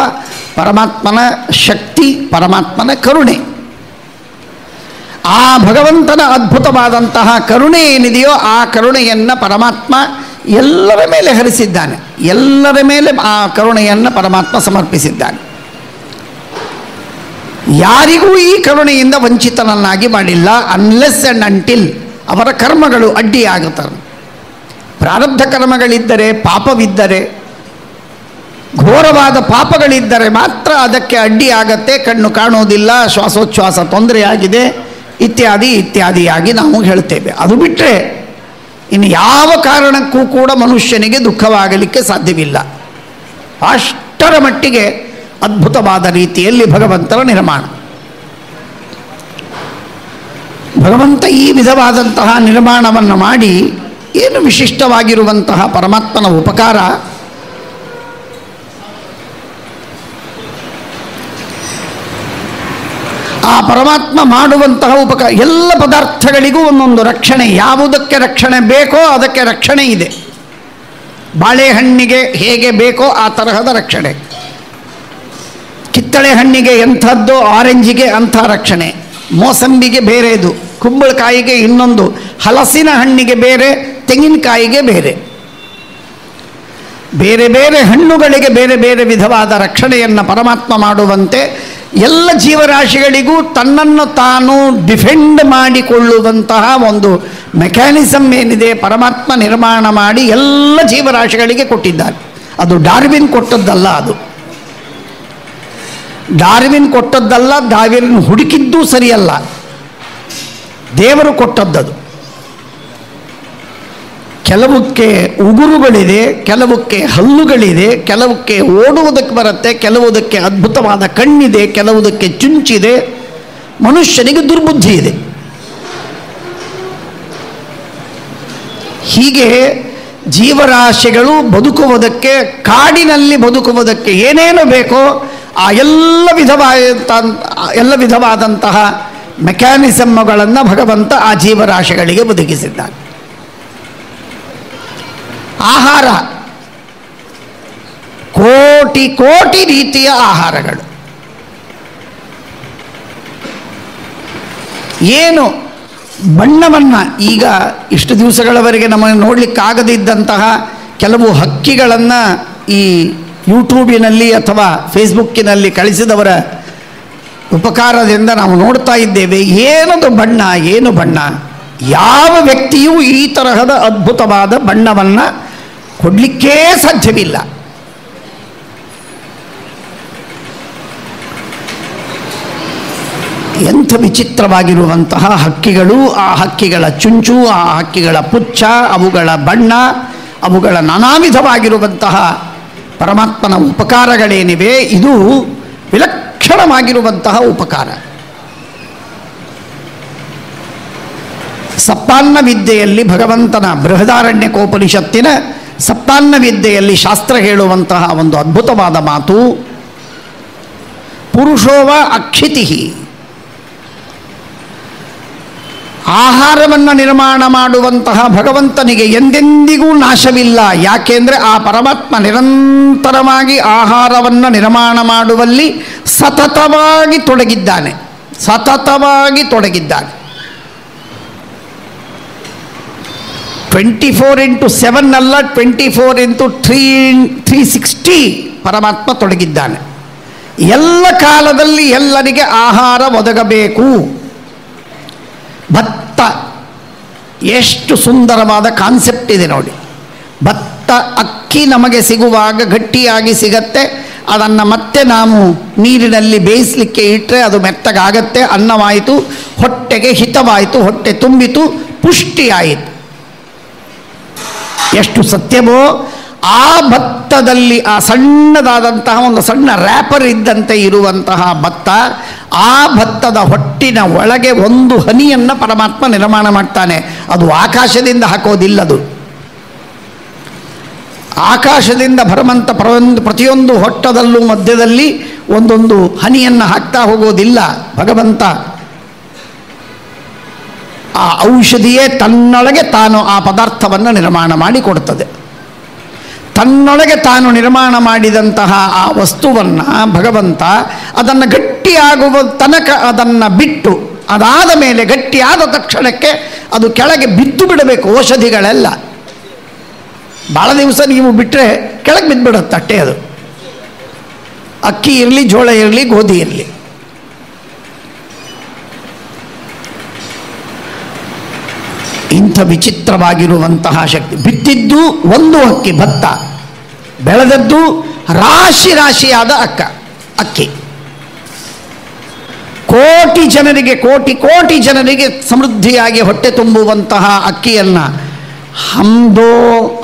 ಪರಮಾತ್ಮನ ಶಕ್ತಿ, ಪರಮಾತ್ಮನ ಕರುಣೆ. ಆ ಭಗವಂತನ ಅದ್ಭುತವಾದಂತಹ ಕರುಣೆ ಏನಿದೆಯೋ ಆ ಕರುಣೆಯನ್ನು ಪರಮಾತ್ಮ ಎಲ್ಲರ ಮೇಲೆ ಹರಿಸಿದ್ದಾನೆ. ಎಲ್ಲರ ಮೇಲೆ ಆ ಕರುಣೆಯನ್ನು ಪರಮಾತ್ಮ ಸಮರ್ಪಿಸಿದ್ದಾನೆ. ಯಾರಿಗೂ ಈ ಕರುಣೆಯಿಂದ ವಂಚಿತನನ್ನಾಗಿ ಮಾಡಿಲ್ಲ. ಅನ್ಲೆಸ್ ಆ್ಯಂಡ್ ಅಂಟಿಲ್ ಅವರ ಕರ್ಮಗಳು ಅಡ್ಡಿಯಾಗುತ್ತವೆ. ಪ್ರಾರಬ್ಧ ಕರ್ಮಗಳಿದ್ದರೆ, ಪಾಪವಿದ್ದರೆ, ಘೋರವಾದ ಪಾಪಗಳಿದ್ದರೆ ಮಾತ್ರ ಅದಕ್ಕೆ ಅಡ್ಡಿಯಾಗತ್ತೆ. ಕಣ್ಣು ಕಾಣೋದಿಲ್ಲ, ಶ್ವಾಸೋಚ್ಛ್ವಾಸ ತೊಂದರೆಯಾಗಿದೆ, ಇತ್ಯಾದಿ ಇತ್ಯಾದಿಯಾಗಿ ನಾವು ಹೇಳ್ತೇವೆ. ಅದು ಬಿಟ್ಟರೆ ಇನ್ನು ಯಾವ ಕಾರಣಕ್ಕೂ ಕೂಡ ಮನುಷ್ಯನಿಗೆ ದುಃಖವಾಗಲಿಕ್ಕೆ ಸಾಧ್ಯವಿಲ್ಲ. ಅಷ್ಟರ ಮಟ್ಟಿಗೆ ಅದ್ಭುತವಾದ ರೀತಿಯಲ್ಲಿ ಭಗವಂತನ ನಿರ್ಮಾಣ. ಭಗವಂತ ಈ ವಿಧವಾದಂತಹ ನಿರ್ಮಾಣವನ್ನು ಮಾಡಿ ಏನು ವಿಶಿಷ್ಟವಾಗಿರುವಂತಹ ಪರಮಾತ್ಮನ ಉಪಕಾರ. ಆ ಪರಮಾತ್ಮ ಮಾಡುವಂತಹ ಉಪಕಾರ, ಎಲ್ಲ ಪದಾರ್ಥಗಳಿಗೂ ಒಂದೊಂದು ರಕ್ಷಣೆ. ಯಾವುದಕ್ಕೆ ರಕ್ಷಣೆ ಬೇಕೋ ಅದಕ್ಕೆ ರಕ್ಷಣೆ ಇದೆ. ಬಾಳೆಹಣ್ಣಿಗೆ ಹೇಗೆ ಬೇಕೋ ಆ ತರಹದ ರಕ್ಷಣೆ, ಕಿತ್ತಳೆ ಹಣ್ಣಿಗೆ ಎಂಥದ್ದು, ಆರೆಂಜಿಗೆ ಅಂಥ ರಕ್ಷಣೆ, ಮೋಸಂಬಿಗೆ ಬೇರೆದು, ಕುಂಬಳಕಾಯಿಗೆ ಇನ್ನೊಂದು, ಹಲಸಿನ ಹಣ್ಣಿಗೆ ಬೇರೆ, ತೆಂಗಿನಕಾಯಿಗೆ ಬೇರೆ, ಬೇರೆ ಬೇರೆ ಹಣ್ಣುಗಳಿಗೆ ಬೇರೆ ಬೇರೆ ವಿಧವಾದ ರಕ್ಷಣೆಯನ್ನು ಪರಮಾತ್ಮ ಮಾಡುವಂತೆ ಎಲ್ಲ ಜೀವರಾಶಿಗಳಿಗೂ ತನ್ನನ್ನು ತಾನು ಡಿಫೆಂಡ್ ಮಾಡಿಕೊಳ್ಳುವಂತಹ ಒಂದು ಮೆಕ್ಯಾನಿಸಮ್ ಏನಿದೆ ಪರಮಾತ್ಮ ನಿರ್ಮಾಣ ಮಾಡಿ ಎಲ್ಲ ಜೀವರಾಶಿಗಳಿಗೆ ಕೊಟ್ಟಿದ್ದಾನೆ. ಅದು ಡಾರ್ವಿನ್ ಕೊಟ್ಟದ್ದಲ್ಲ, ಅದು ಡಾರ್ವಿನ್ ಕೊಟ್ಟದ್ದಲ್ಲ, ಡಾರ್ವಿನ್ ಹುಡುಕಿದ್ದೂ ಸರಿಯಲ್ಲ, ದೇವರು ಕೊಟ್ಟದ್ದದು. ಕೆಲವಕ್ಕೆ ಉಗುರುಗಳಿದೆ, ಕೆಲವಕ್ಕೆ ಹಲ್ಲುಗಳಿದೆ, ಕೆಲವಕ್ಕೆ ಓಡುವುದಕ್ಕೆ ಬರುತ್ತೆ, ಕೆಲವುದಕ್ಕೆ ಅದ್ಭುತವಾದ ಕಣ್ಣಿದೆ, ಕೆಲವುದಕ್ಕೆ ಚುಂಚಿದೆ. ಮನುಷ್ಯನಿಗೆ ದುರ್ಬುದ್ಧಿ ಇದೆ. ಹೀಗೆ ಜೀವರಾಶಿಗಳು ಬದುಕುವುದಕ್ಕೆ, ಕಾಡಿನಲ್ಲಿ ಬದುಕುವುದಕ್ಕೆ ಏನೇನು ಬೇಕೋ ಆ ಎಲ್ಲ ವಿಧವಾದಂತಹ ಮೆಕ್ಯಾನಿಸಮ್ಗಳನ್ನು ಭಗವಂತ ಆ ಜೀವರಾಶಿಗಳಿಗೆ ಒದಗಿಸಿದ್ದಾನೆ. ಆಹಾರ, ಕೋಟಿ ಕೋಟಿ ರೀತಿಯ ಆಹಾರಗಳು. ಏನು ಬಣ್ಣವನ್ನು, ಈಗ ಇಷ್ಟು ದಿವಸಗಳವರೆಗೆ ನಮಗೆ ನೋಡಲಿಕ್ಕಾಗದಿದ್ದಂತಹ ಕೆಲವು ಹಕ್ಕಿಗಳನ್ನು ಈ ಯೂಟ್ಯೂಬಿನಲ್ಲಿ ಅಥವಾ ಫೇಸ್ಬುಕ್ಕಿನಲ್ಲಿ ಕಳಿಸಿದವರ ಉಪಕಾರದಿಂದ ನಾವು ನೋಡ್ತಾ ಇದ್ದೇವೆ. ಏನದು ಬಣ್ಣ, ಏನು ಬಣ್ಣ. ಯಾವ ವ್ಯಕ್ತಿಯೂ ಈ ತರಹದ ಅದ್ಭುತವಾದ ಬಣ್ಣವನ್ನು ಕೊಡಲಿಕ್ಕೇ ಸಾಧ್ಯವಿಲ್ಲ. ಎಂಥ ವಿಚಿತ್ರವಾಗಿರುವಂತಹ ಹಕ್ಕಿಗಳು, ಆ ಹಕ್ಕಿಗಳ ಚುಂಚು, ಆ ಹಕ್ಕಿಗಳ ಪುಚ್ಛ, ಅವುಗಳ ಬಣ್ಣ, ಅವುಗಳ ನಾನಾ ವಿಧವಾಗಿರುವಂತಹ ಪರಮಾತ್ಮನ ಉಪಕಾರಗಳೇನಿವೆ, ಇದು ವಿಲಕ್ಷಣವಾಗಿರುವಂತಹ ಉಪಕಾರ. ಸಪ್ತಾನ್ನ ವಿದ್ಯೆಯಲ್ಲಿ ಭಗವಂತನ ಬೃಹದಾರಣ್ಯಕೋಪನಿಷತ್ತಿನ ಸಪ್ತಾನ್ನ ವಿದ್ಯೆಯಲ್ಲಿ ಶಾಸ್ತ್ರ ಹೇಳುವಂತಹ ಒಂದು ಅದ್ಭುತವಾದ ಮಾತು, ಪುರುಷೋವ ಅಕ್ಷಿತಿ. ಆಹಾರವನ್ನು ನಿರ್ಮಾಣ ಮಾಡುವಂತಹ ಭಗವಂತನಿಗೆ ಎಂದೆಂದಿಗೂ ನಾಶವಿಲ್ಲ. ಯಾಕೆಂದರೆ ಆ ಪರಮಾತ್ಮ ನಿರಂತರವಾಗಿ ಆಹಾರವನ್ನು ನಿರ್ಮಾಣ ಮಾಡುವಲ್ಲಿ ಸತತವಾಗಿ ತೊಡಗಿದ್ದಾನೆ. 24x7 ಅಲ್ಲ, 24x360 ಪರಮಾತ್ಮ ತೊಡಗಿದ್ದಾನೆ. ಎಲ್ಲ ಕಾಲದಲ್ಲಿ ಎಲ್ಲರಿಗೆ ಆಹಾರ ಒದಗಬೇಕು. ಭತ್ತ, ಎಷ್ಟು ಸುಂದರವಾದ ಕಾನ್ಸೆಪ್ಟ್ ಇದೆ ನೋಡಿ. ಭತ್ತ, ಅಕ್ಕಿ ನಮಗೆ ಸಿಗುವಾಗ ಗಟ್ಟಿಯಾಗಿ ಸಿಗತ್ತೆ. ಅದನ್ನು ಮತ್ತೆ ನಾವು ನೀರಿನಲ್ಲಿ ಬೇಯಿಸಲಿಕ್ಕೆ ಇಟ್ಟರೆ ಅದು ಮೆತ್ತಗಾಗತ್ತೆ, ಅನ್ನವಾಯಿತು, ಹೊಟ್ಟೆಗೆ ಹಿತವಾಯಿತು, ಹೊಟ್ಟೆ ತುಂಬಿತು, ಪುಷ್ಟಿಯಾಯಿತು. ಎಷ್ಟು ಸತ್ಯವೋ ಆ ಭತ್ತದಲ್ಲಿ ಆ ಸಣ್ಣದಾದಂತಹ ಒಂದು ಸಣ್ಣ ರ್ಯಾಪರ್ ಇದ್ದಂತೆ ಇರುವಂತಹ ಭತ್ತ, ಆ ಭತ್ತದ ಹೊಟ್ಟಿನ ಒಳಗೆ ಒಂದು ಹನಿಯನ್ನು ಪರಮಾತ್ಮ ನಿರ್ಮಾಣ ಮಾಡ್ತಾನೆ. ಅದು ಆಕಾಶದಿಂದ ಹಾಕೋದಿಲ್ಲದು. ಆಕಾಶದಿಂದ ಭಗವಂತ ಪ್ರತಿಯೊಂದು ಹೊಟ್ಟದಲ್ಲೂ ಮಧ್ಯದಲ್ಲಿ ಒಂದೊಂದು ಹನಿಯನ್ನು ಹಾಕ್ತಾ ಹೋಗೋದಿಲ್ಲ. ಭಗವಂತ ಆ ಔಷಧಿಯೇ ತನ್ನೊಳಗೆ ತಾನು ಆ ಪದಾರ್ಥವನ್ನು ನಿರ್ಮಾಣ ಮಾಡಿ ಕೊಡ್ತದೆ. ತನ್ನೊಳಗೆ ತಾನು ನಿರ್ಮಾಣ ಮಾಡಿದಂತಹ ಆ ವಸ್ತುವನ್ನು ಭಗವಂತ ಅದನ್ನು ಗಟ್ಟಿಯಾಗುವ ತನಕ ಅದನ್ನು ಬಿಟ್ಟು ಅದಾದ ಮೇಲೆ ಗಟ್ಟಿಯಾದ ತಕ್ಷಣಕ್ಕೆ ಅದು ಕೆಳಗೆ ಬಿದ್ದು ಬಿಡಬೇಕು. ಔಷಧಿಗಳೆಲ್ಲ ಭಾಳ ದಿವಸ ನೀವು ಬಿಟ್ಟರೆ ಕೆಳಗೆ ಬಿದ್ದುಬಿಡುತ್ತೆ ಅಟ್ಟೆ. ಅದು ಅಕ್ಕಿ ಇರಲಿ, ಜೋಳ ಇರಲಿ, ಗೋಧಿ ಇರಲಿ. ಇಂಥ ವಿಚಿತ್ರವಾಗಿರುವಂತಹ ಶಕ್ತಿ. ಬಿತ್ತಿದ್ದು ಒಂದು ಅಕ್ಕಿ ಭತ್ತ, ಬೆಳೆದದ್ದು ರಾಶಿ ರಾಶಿಯಾದ ಅಕ್ಕಿ. ಕೋಟಿ ಜನರಿಗೆ, ಕೋಟಿ ಜನರಿಗೆ ಸಮೃದ್ಧಿಯಾಗಿ ಹೊಟ್ಟೆ ತುಂಬುವಂತಹ ಅಕ್ಕಿಯನ್ನು ಹಮ್ದೋ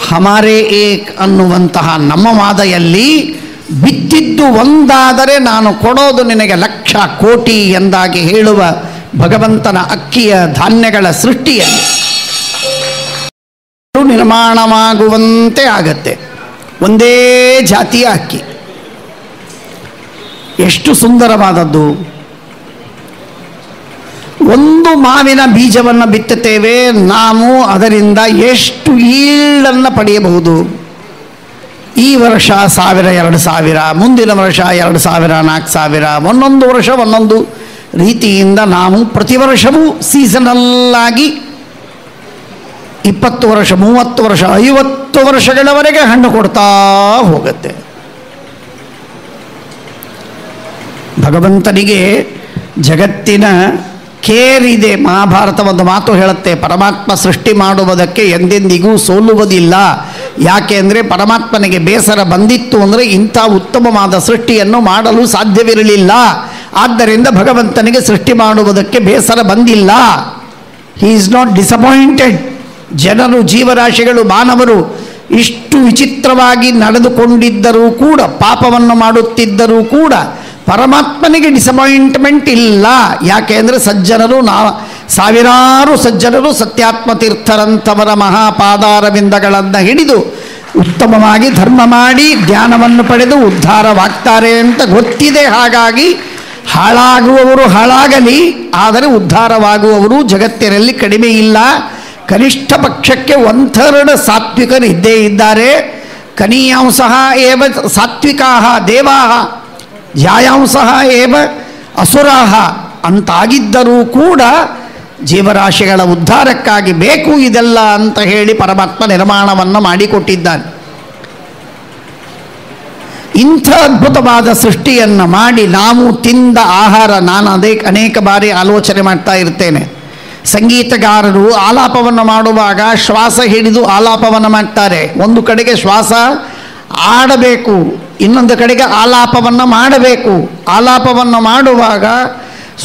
ಹಮಾರೇ ಏಕ್ ಅನ್ನುವಂತಹ ನಮ್ಮ ವಾದೆಯಲ್ಲಿ ಬಿತ್ತಿದ್ದು ಒಂದಾದರೆ ನಾನು ಕೊಡೋದು ನಿನಗೆ ಲಕ್ಷ ಕೋಟಿ ಎಂದಾಗಿ ಹೇಳುವ ಭಗವಂತನ ಅಕ್ಕಿಯ ಧಾನ್ಯಗಳ ಸೃಷ್ಟಿಯಲ್ಲಿ ನಿರ್ಮಾಣವಾಗುವಂತೆ ಆಗತ್ತೆ. ಒಂದೇ ಜಾತಿಯ ಅಕ್ಕಿ, ಎಷ್ಟು ಸುಂದರವಾದದ್ದು. ಒಂದು ಮಾವಿನ ಬೀಜವನ್ನು ಬಿತ್ತುತ್ತೇವೆ, ನಾವು ಅದರಿಂದ ಎಷ್ಟು ಈಲ್ಡನ್ನು ಪಡೆಯಬಹುದು. ಈ ವರ್ಷ 1000, 2000, ಮುಂದಿನ ವರ್ಷ 2000, 4000, ಒಂದೊಂದು ವರ್ಷ ಒಂದೊಂದು ರೀತಿಯಿಂದ ನಾವು ಪ್ರತಿ ವರ್ಷವೂ ಸೀಸನಲ್ಲಾಗಿ 20 ವರ್ಷ, 30 ವರ್ಷ, 50 ವರ್ಷಗಳವರೆಗೆ ಹಣ್ಣು ಕೊಡ್ತಾ ಹೋಗುತ್ತೆ. ಭಗವಂತನಿಗೆ ಜಗತ್ತಿನ ಕೇರ್ ಇದೆ. ಮಹಾಭಾರತ ಒಂದು ಮಾತು ಹೇಳುತ್ತೆ, ಪರಮಾತ್ಮ ಸೃಷ್ಟಿ ಮಾಡುವುದಕ್ಕೆ ಎಂದೆಂದಿಗೂ ಸೋಲುವುದಿಲ್ಲ. ಯಾಕೆ ಅಂದರೆ ಪರಮಾತ್ಮನಿಗೆ ಬೇಸರ ಬಂದಿತ್ತು ಅಂದರೆ ಇಂಥ ಉತ್ತಮವಾದ ಸೃಷ್ಟಿಯನ್ನು ಮಾಡಲು ಸಾಧ್ಯವಿರಲಿಲ್ಲ. ಆದ್ದರಿಂದ ಭಗವಂತನಿಗೆ ಸೃಷ್ಟಿ ಮಾಡುವುದಕ್ಕೆ ಬೇಸರ ಬಂದಿಲ್ಲ. He is not disappointed. ಜನರು, ಜೀವರಾಶಿಗಳು, ಮಾನವರು ಇಷ್ಟು ವಿಚಿತ್ರವಾಗಿ ನಡೆದುಕೊಂಡಿದ್ದರೂ ಕೂಡ, ಪಾಪವನ್ನು ಮಾಡುತ್ತಿದ್ದರೂ ಕೂಡ ಪರಮಾತ್ಮನಿಗೆ ಡಿಸಪಾಯಿಂಟ್ಮೆಂಟ್ ಇಲ್ಲ. ಯಾಕೆ ಅಂದರೆ ಸಜ್ಜನರು, ಸಾವಿರಾರು ಸಜ್ಜನರು ಸತ್ಯಾತ್ಮ ತೀರ್ಥರಂಥವರ ಮಹಾಪಾದಾರವಿಂದಗಳನ್ನು ಹಿಡಿದು ಉತ್ತಮವಾಗಿ ಧರ್ಮ ಮಾಡಿ ಧ್ಯಾನವನ್ನು ಪಡೆದು ಉದ್ಧಾರವಾಗ್ತಾರೆ ಅಂತ ಗೊತ್ತಿದೆ. ಹಾಗಾಗಿ ಹಾಳಾಗುವವರು ಹಾಳಾಗಲಿ, ಆದರೆ ಉದ್ಧಾರವಾಗುವವರು ಜಗತ್ತಿನಲ್ಲಿ ಕಡಿಮೆ ಇಲ್ಲ. ಕನಿಷ್ಠ ಪಕ್ಷಕ್ಕೆ 1/3 ಸಾತ್ವಿಕರು ಇದ್ದೇ ಇದ್ದಾರೆ. ಕನೀಯಾಂಸಃ ಏವ ಸಾತ್ವಿಕಾಃ ದೇವಾಃ ಧ್ಯಾಯಾಂಸಃ ಏವ ಅಸುರಾಃ ಅಂತಾಗಿದ್ದರೂ ಕೂಡ ಜೀವರಾಶಿಗಳ ಉದ್ಧಾರಕ್ಕಾಗಿ ಬೇಕು ಇದೆಲ್ಲ ಅಂತ ಹೇಳಿ ಪರಮಾತ್ಮ ನಿರ್ಮಾಣವನ್ನು ಮಾಡಿಕೊಟ್ಟಿದ್ದಾನೆ. ಇಂಥ ಅದ್ಭುತವಾದ ಸೃಷ್ಟಿಯನ್ನು ಮಾಡಿ ನಾವು ತಿಂದ ಆಹಾರ, ನಾನು ಅನೇಕ ಬಾರಿ ಆಲೋಚನೆ ಮಾಡ್ತಾ ಇರ್ತೇನೆ. ಸಂಗೀತಗಾರರು ಆಲಾಪವನ್ನು ಮಾಡುವಾಗ ಶ್ವಾಸ ಹಿಡಿದು ಆಲಾಪವನ್ನು ಮಾಡ್ತಾರೆ. ಒಂದು ಕಡೆಗೆ ಶ್ವಾಸ ಆಡಬೇಕು, ಇನ್ನೊಂದು ಕಡೆಗೆ ಆಲಾಪವನ್ನು ಮಾಡಬೇಕು. ಆಲಾಪವನ್ನು ಮಾಡುವಾಗ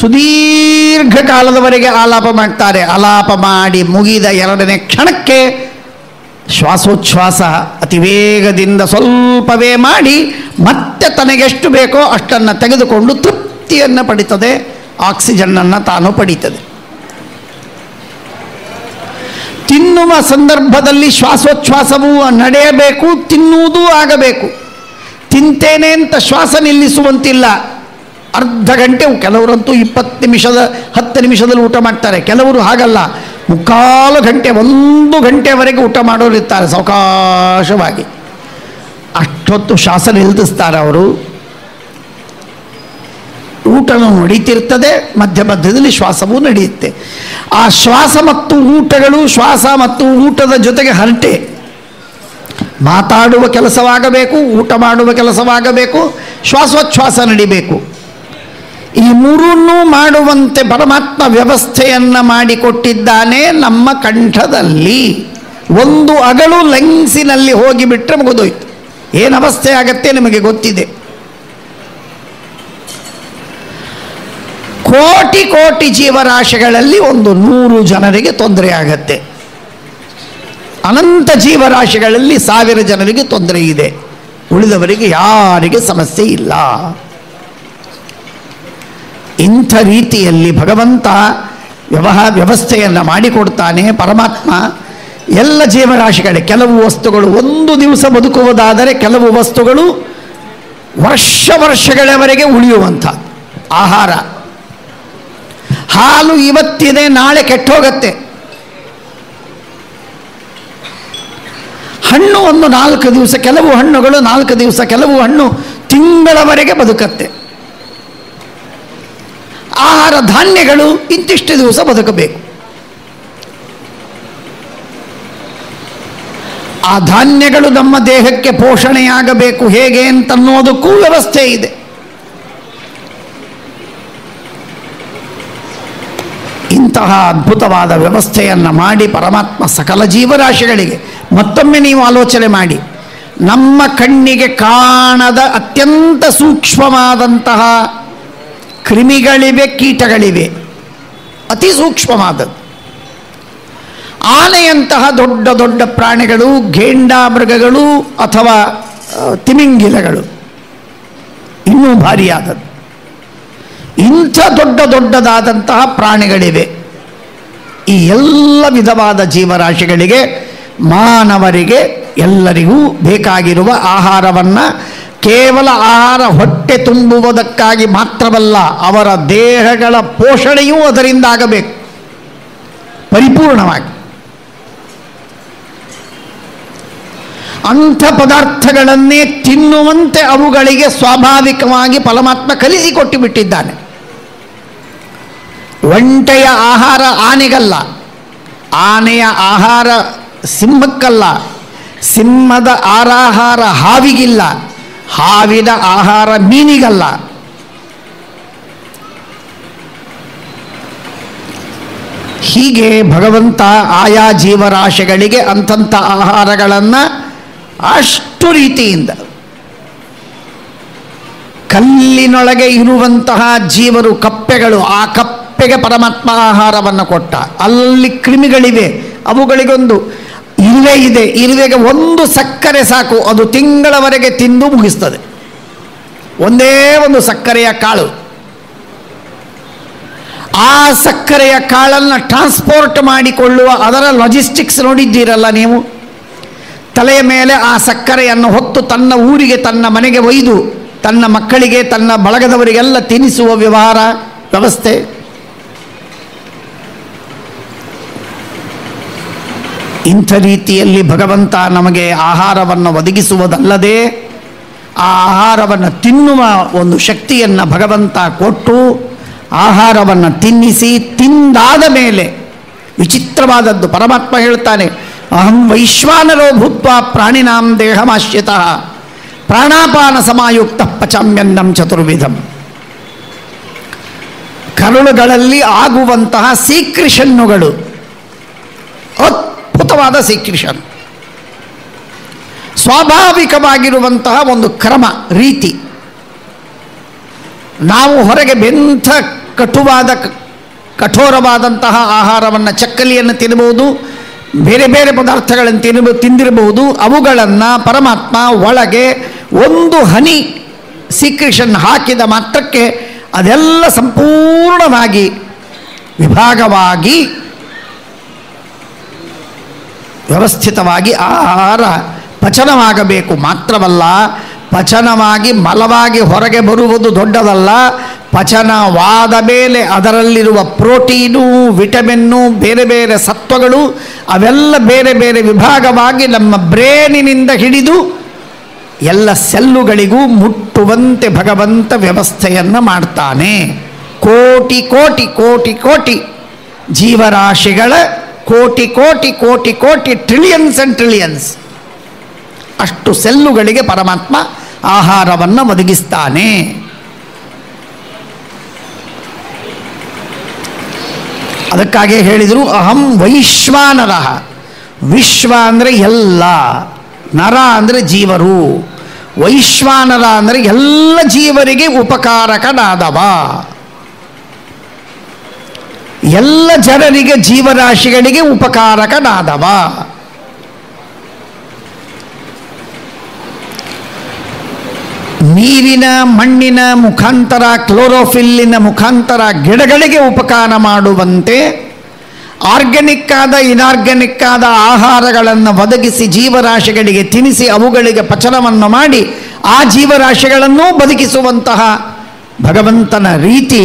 ಸುದೀರ್ಘ ಕಾಲದವರೆಗೆ ಆಲಾಪ ಮಾಡ್ತಾರೆ. ಆಲಾಪ ಮಾಡಿ ಮುಗಿದ 2ನೇ ಕ್ಷಣಕ್ಕೆ ಶ್ವಾಸೋಚ್ಛ್ವಾಸ ಅತಿ ವೇಗದಿಂದ ಸ್ವಲ್ಪವೇ ಮಾಡಿ ಮತ್ತೆ ತನಗೆಷ್ಟು ಬೇಕೋ ಅಷ್ಟನ್ನು ತೆಗೆದುಕೊಂಡು ತೃಪ್ತಿಯನ್ನು ಪಡೀತದೆ, ಆಕ್ಸಿಜನ್ನನ್ನು ತಾನು ಪಡೀತದೆ. ತಿನ್ನುವ ಸಂದರ್ಭದಲ್ಲಿ ಶ್ವಾಸೋಚ್ಛ್ವಾಸವೂ ನಡೆಯಬೇಕು, ತಿನ್ನುವುದೂ ಆಗಬೇಕು. ತಿಂತೇನೆ ಅಂತ ಶ್ವಾಸ ನಿಲ್ಲಿಸುವಂತಿಲ್ಲ. ಅರ್ಧ ಗಂಟೆ, ಕೆಲವರಂತೂ 20 ನಿಮಿಷದ 10 ನಿಮಿಷದಲ್ಲಿ ಊಟ ಮಾಡ್ತಾರೆ. ಕೆಲವರು ಹಾಗಲ್ಲ, 3/4 ಗಂಟೆ 1 ಗಂಟೆವರೆಗೆ ಊಟ ಮಾಡೋರು ಇರ್ತಾರೆ ಸಾವಕಾಶವಾಗಿ. ಅಷ್ಟೊತ್ತು ಶ್ವಾಸ ನಿಲ್ಲಿಸ್ತಾರೆ ಅವರು. ಊಟನೂ ನಡೀತಿರ್ತದೆ, ಮಧ್ಯ ಮಧ್ಯದಲ್ಲಿ ಶ್ವಾಸವೂ ನಡೆಯುತ್ತೆ. ಆ ಶ್ವಾಸ ಮತ್ತು ಊಟಗಳು, ಶ್ವಾಸ ಮತ್ತು ಊಟದ ಜೊತೆಗೆ ಹರಟೆ, ಮಾತಾಡುವ ಕೆಲಸವಾಗಬೇಕು, ಊಟ ಮಾಡುವ ಕೆಲಸವಾಗಬೇಕು, ಶ್ವಾಸೋಚ್ಛ್ವಾಸ ನಡಿಬೇಕು. ಈ ಮೂರನ್ನೂ ಮಾಡುವಂತೆ ಪರಮಾತ್ಮ ವ್ಯವಸ್ಥೆಯನ್ನು ಮಾಡಿಕೊಟ್ಟಿದ್ದಾನೆ ನಮ್ಮ ಕಂಠದಲ್ಲಿ. ಒಂದು ಅಗಳು ಲಂಗ್ಸಿನಲ್ಲಿ ಹೋಗಿಬಿಟ್ರೆ ಮುಗಿದೋಯ್ತು. ಏನು ಅವಸ್ಥೆ ಆಗತ್ತೆ ನಿಮಗೆ ಗೊತ್ತಿದೆ. ಕೋಟಿ ಕೋಟಿ ಜೀವರಾಶಿಗಳಲ್ಲಿ 100 ಜನರಿಗೆ ತೊಂದರೆ ಆಗತ್ತೆ. ಅನಂತ ಜೀವರಾಶಿಗಳಲ್ಲಿ 1000 ಜನರಿಗೆ ತೊಂದರೆ ಇದೆ. ಉಳಿದವರಿಗೆ ಯಾರಿಗೆ ಸಮಸ್ಯೆ ಇಲ್ಲ. ಇಂಥ ರೀತಿಯಲ್ಲಿ ಭಗವಂತ ವ್ಯವಸ್ಥೆಯನ್ನು ಮಾಡಿಕೊಡ್ತಾನೆ. ಪರಮಾತ್ಮ ಎಲ್ಲ ಜೀವರಾಶಿಗಳಿಗೆ ಕೆಲವು ವಸ್ತುಗಳು 1 ದಿವಸ ಬದುಕುವುದಾದರೆ, ಕೆಲವು ವಸ್ತುಗಳು ವರ್ಷಗಳವರೆಗೆ ಉಳಿಯುವಂಥ ಆಹಾರ. ಹಾಲು ಇವತ್ತಿದೆ, ನಾಳೆ ಕೆಟ್ಟೋಗತ್ತೆ. ಹಣ್ಣು ಒಂದು 4 ದಿವಸ, ಕೆಲವು ಹಣ್ಣುಗಳು 4 ದಿವಸ, ಕೆಲವು ಹಣ್ಣು ತಿಂಗಳವರೆಗೆ ಬದುಕತ್ತೆ. ಆಹಾರ ಧಾನ್ಯ ಧಾನ್ಯಗಳು ಇಂತಿಷ್ಟು ದಿವಸ ಬದುಕಬೇಕು. ಆ ಧಾನ್ಯಗಳು ನಮ್ಮ ದೇಹಕ್ಕೆ ಪೋಷಣೆಯಾಗಬೇಕು ಹೇಗೆ ಅಂತನ್ನೋದಕ್ಕೂ ವ್ಯವಸ್ಥೆ ಇದೆ. ಇಂತಹ ಅದ್ಭುತವಾದ ವ್ಯವಸ್ಥೆಯನ್ನು ಮಾಡಿ ಪರಮಾತ್ಮ ಸಕಲ ಜೀವರಾಶಿಗಳಿಗೆ, ಮತ್ತೊಮ್ಮೆ ನೀವು ಆಲೋಚನೆ ಮಾಡಿ, ನಮ್ಮ ಕಣ್ಣಿಗೆ ಕಾಣದ ಅತ್ಯಂತ ಸೂಕ್ಷ್ಮವಾದಂತಹ ಕ್ರಿಮಿಗಳಿವೆ, ಕೀಟಗಳಿವೆ, ಅತಿ ಸೂಕ್ಷ್ಮವಾದದ್ದು. ಆನೆಯಂತಹ ದೊಡ್ಡ ದೊಡ್ಡ ಪ್ರಾಣಿಗಳು, ಘೇಂಡಾಮೃಗಗಳು ಅಥವಾ ತಿಮಿಂಗಿಲಗಳು ಇನ್ನೂ ಭಾರಿಯಾದದ್ದು. ಇಂಥ ದೊಡ್ಡ ದೊಡ್ಡದಾದಂತಹ ಪ್ರಾಣಿಗಳಿವೆ. ಈ ಎಲ್ಲ ವಿಧವಾದ ಜೀವರಾಶಿಗಳಿಗೆ, ಮಾನವರಿಗೆ ಎಲ್ಲರಿಗೂ ಬೇಕಾಗಿರುವ ಆಹಾರವನ್ನು ಕೇವಲ ಆಹಾರ ಹೊಟ್ಟೆ ತುಂಬುವುದಕ್ಕಾಗಿ ಮಾತ್ರವಲ್ಲ, ಅವರ ದೇಹಗಳ ಪೋಷಣೆಯೂ ಅದರಿಂದ ಆಗಬೇಕು ಪರಿಪೂರ್ಣವಾಗಿ. ಅಂಥ ಪದಾರ್ಥಗಳನ್ನೇ ತಿನ್ನುವಂತೆ ಅವುಗಳಿಗೆ ಸ್ವಾಭಾವಿಕವಾಗಿ ಪರಮಾತ್ಮ ಕಲಿಸಿಕೊಟ್ಟು ಬಿಟ್ಟಿದ್ದಾನೆ. ಒಂಟೆಯ ಆಹಾರ ಆನೆಗಲ್ಲ, ಆನೆಯ ಆಹಾರ ಸಿಂಹಕ್ಕಲ್ಲ, ಸಿಂಹದ ಆಹಾರ ಹಾವಿಗಿಲ್ಲ, ಹಾವಿನ ಆಹಾರ ಮೀನಿಗಲ್ಲ. ಹೀಗೆ ಭಗವಂತ ಆಯಾ ಜೀವರಾಶಿಗಳಿಗೆ ಅಂಥಂಥ ಆಹಾರಗಳನ್ನು ಅಷ್ಟು ರೀತಿಯಿಂದ, ಕಲ್ಲಿನೊಳಗೆ ಇರುವಂತಹ ಜೀವರು ಕಪ್ಪೆಗಳು, ಆ ಕಪ್ಪೆಗೆ ಪರಮಾತ್ಮ ಆಹಾರವನ್ನು ಕೊಟ್ಟ. ಅಲ್ಲಿ ಕ್ರಿಮಿಗಳಿವೆ, ಅವುಗಳಿಗೊಂದು ಇರುವೆ ಇದೆ, ಇರುವೆಗೆ ಒಂದು ಸಕ್ಕರೆ ಸಾಕು, ಅದು ತಿಂಗಳವರೆಗೆ ತಿಂದು ಮುಗಿಸ್ತದೆ. ಒಂದೇ ಒಂದು ಸಕ್ಕರೆಯ ಕಾಳು. ಆ ಸಕ್ಕರೆಯ ಕಾಳನ್ನು ಟ್ರಾನ್ಸ್ಪೋರ್ಟ್ ಮಾಡಿಕೊಳ್ಳುವ ಅದರ ಲಾಜಿಸ್ಟಿಕ್ಸ್ ನೋಡಿದ್ದೀರಲ್ಲ ನೀವು. ತಲೆಯ ಮೇಲೆ ಆ ಸಕ್ಕರೆಯನ್ನು ಹೊತ್ತು ತನ್ನ ಊರಿಗೆ, ತನ್ನ ಮನೆಗೆ ಒಯ್ದು ತನ್ನ ಮಕ್ಕಳಿಗೆ, ತನ್ನ ಬಳಗದವರಿಗೆಲ್ಲ ತಿನ್ನಿಸುವ ವ್ಯವಹಾರ ವ್ಯವಸ್ಥೆ. ಇಂಥ ರೀತಿಯಲ್ಲಿ ಭಗವಂತ ನಮಗೆ ಆಹಾರವನ್ನು ಒದಗಿಸುವುದಲ್ಲದೆ ಆ ಆಹಾರವನ್ನು ತಿನ್ನುವ ಒಂದು ಶಕ್ತಿಯನ್ನು ಭಗವಂತ ಕೊಟ್ಟು ಆಹಾರವನ್ನು ತಿನ್ನಿಸಿ, ತಿಂದಾದ ಮೇಲೆ ವಿಚಿತ್ರವಾದದ್ದು ಪರಮಾತ್ಮ ಹೇಳ್ತಾನೆ, ಅಹಂ ವೈಶ್ವಾನರೋ ಭೂತ್ವ ಪ್ರಾಣಿನಾಂ ದೇಹಮಾಶ್ರಿತಃ ಪ್ರಾಣಾಪಾನ ಸಮಾಯುಕ್ತ ಪಚಾಮ್ಯನ್ನಂ ಚತುರ್ವಿಧಂ. ಕರುಳುಗಳಲ್ಲಿ ಆಗುವಂತಹ ಸೀಕ್ರಿಷನ್ನುಗಳು, ಅದ್ಭುತವಾದ ಸೀಕ್ರಿಷನ್, ಸ್ವಾಭಾವಿಕವಾಗಿರುವಂತಹ ಒಂದು ಕ್ರಮ ರೀತಿ. ನಾವು ಹೊರಗೆ ಬೆಂಥ ಕಠೋರವಾದಂತಹ ಆಹಾರವನ್ನು, ಚಕ್ಕಲಿಯನ್ನು ತಿನ್ನಬಹುದು, ಬೇರೆ ಬೇರೆ ಪದಾರ್ಥಗಳನ್ನು ತಿಂದಿರಬಹುದು. ಅವುಗಳನ್ನು ಪರಮಾತ್ಮ ಒಳಗೆ ಒಂದು ಹನಿ ಸೀಕ್ರಿಷನ್ ಹಾಕಿದ ಮಾತ್ರಕ್ಕೆ ಅದೆಲ್ಲ ಸಂಪೂರ್ಣವಾಗಿ ವಿಭಾಗವಾಗಿ ವ್ಯವಸ್ಥಿತವಾಗಿ ಆಹಾರ ಪಚನವಾಗಬೇಕು. ಮಾತ್ರವಲ್ಲ, ಪಚನವಾಗಿ ಮಲವಾಗಿ ಹೊರಗೆ ಬರುವುದು ದೊಡ್ಡದಲ್ಲ, ಪಚನವಾದ ಮೇಲೆ ಅದರಲ್ಲಿರುವ ಪ್ರೋಟೀನು, ವಿಟಮಿನ್ನು, ಬೇರೆ ಬೇರೆ ಸತ್ವಗಳು ಅವೆಲ್ಲ ಬೇರೆ ಬೇರೆ ವಿಭಾಗವಾಗಿ ನಮ್ಮ ಬ್ರೇನಿನಿಂದ ಹಿಡಿದು ಎಲ್ಲ ಸೆಲ್ಲುಗಳಿಗೂ ಮುಟ್ಟುವಂತೆ ಭಗವಂತ ವ್ಯವಸ್ಥೆಯನ್ನು ಮಾಡ್ತಾನೆ. ಕೋಟಿ ಕೋಟಿ ಕೋಟಿ ಕೋಟಿ ಜೀವರಾಶಿಗಳ ಕೋಟಿ ಕೋಟಿ ಕೋಟಿ ಕೋಟಿ ಟ್ರಿಲಿಯನ್ಸ್ ಆ್ಯಂಡ್ ಟ್ರಿಲಿಯನ್ಸ್ ಅಷ್ಟು ಸೆಲ್ಲುಗಳಿಗೆ ಪರಮಾತ್ಮ ಆಹಾರವನ್ನು ಒದಗಿಸ್ತಾನೆ. ಅದಕ್ಕಾಗಿ ಹೇಳಿದರು ಅಹಂ ವೈಶ್ವಾನರಃ. ವಿಶ್ವ ಅಂದರೆ ಎಲ್ಲ, ನರ ಅಂದರೆ ಜೀವರು, ವೈಶ್ವಾನರ ಅಂದರೆ ಎಲ್ಲ ಜೀವರಿಗೆ ಉಪಕಾರಕನಾದವ, ಎಲ್ಲ ಜನರಿಗೆ ಜೀವರಾಶಿಗಳಿಗೆ ಉಪಕಾರಕನಾದವ. ನೀರಿನ ಮಣ್ಣಿನ ಮುಖಾಂತರ, ಕ್ಲೋರೋಫಿಲ್ಲಿನ ಮುಖಾಂತರ ಗಿಡಗಳಿಗೆ ಉಪಕಾರ ಮಾಡುವಂತೆ ಆರ್ಗ್ಯಾನಿಕ್ ಆದ ಇನಾರ್ಗ್ಯಾನಿಕ್ ಆದ ಆಹಾರಗಳನ್ನು ಒದಗಿಸಿ ಜೀವರಾಶಿಗಳಿಗೆ ತಿನ್ನಿಸಿ ಅವುಗಳಿಗೆ ಪಚನವನ್ನು ಮಾಡಿ ಆ ಜೀವರಾಶಿಗಳನ್ನು ಬದುಕಿಸುವಂತಹ ಭಗವಂತನ ರೀತಿ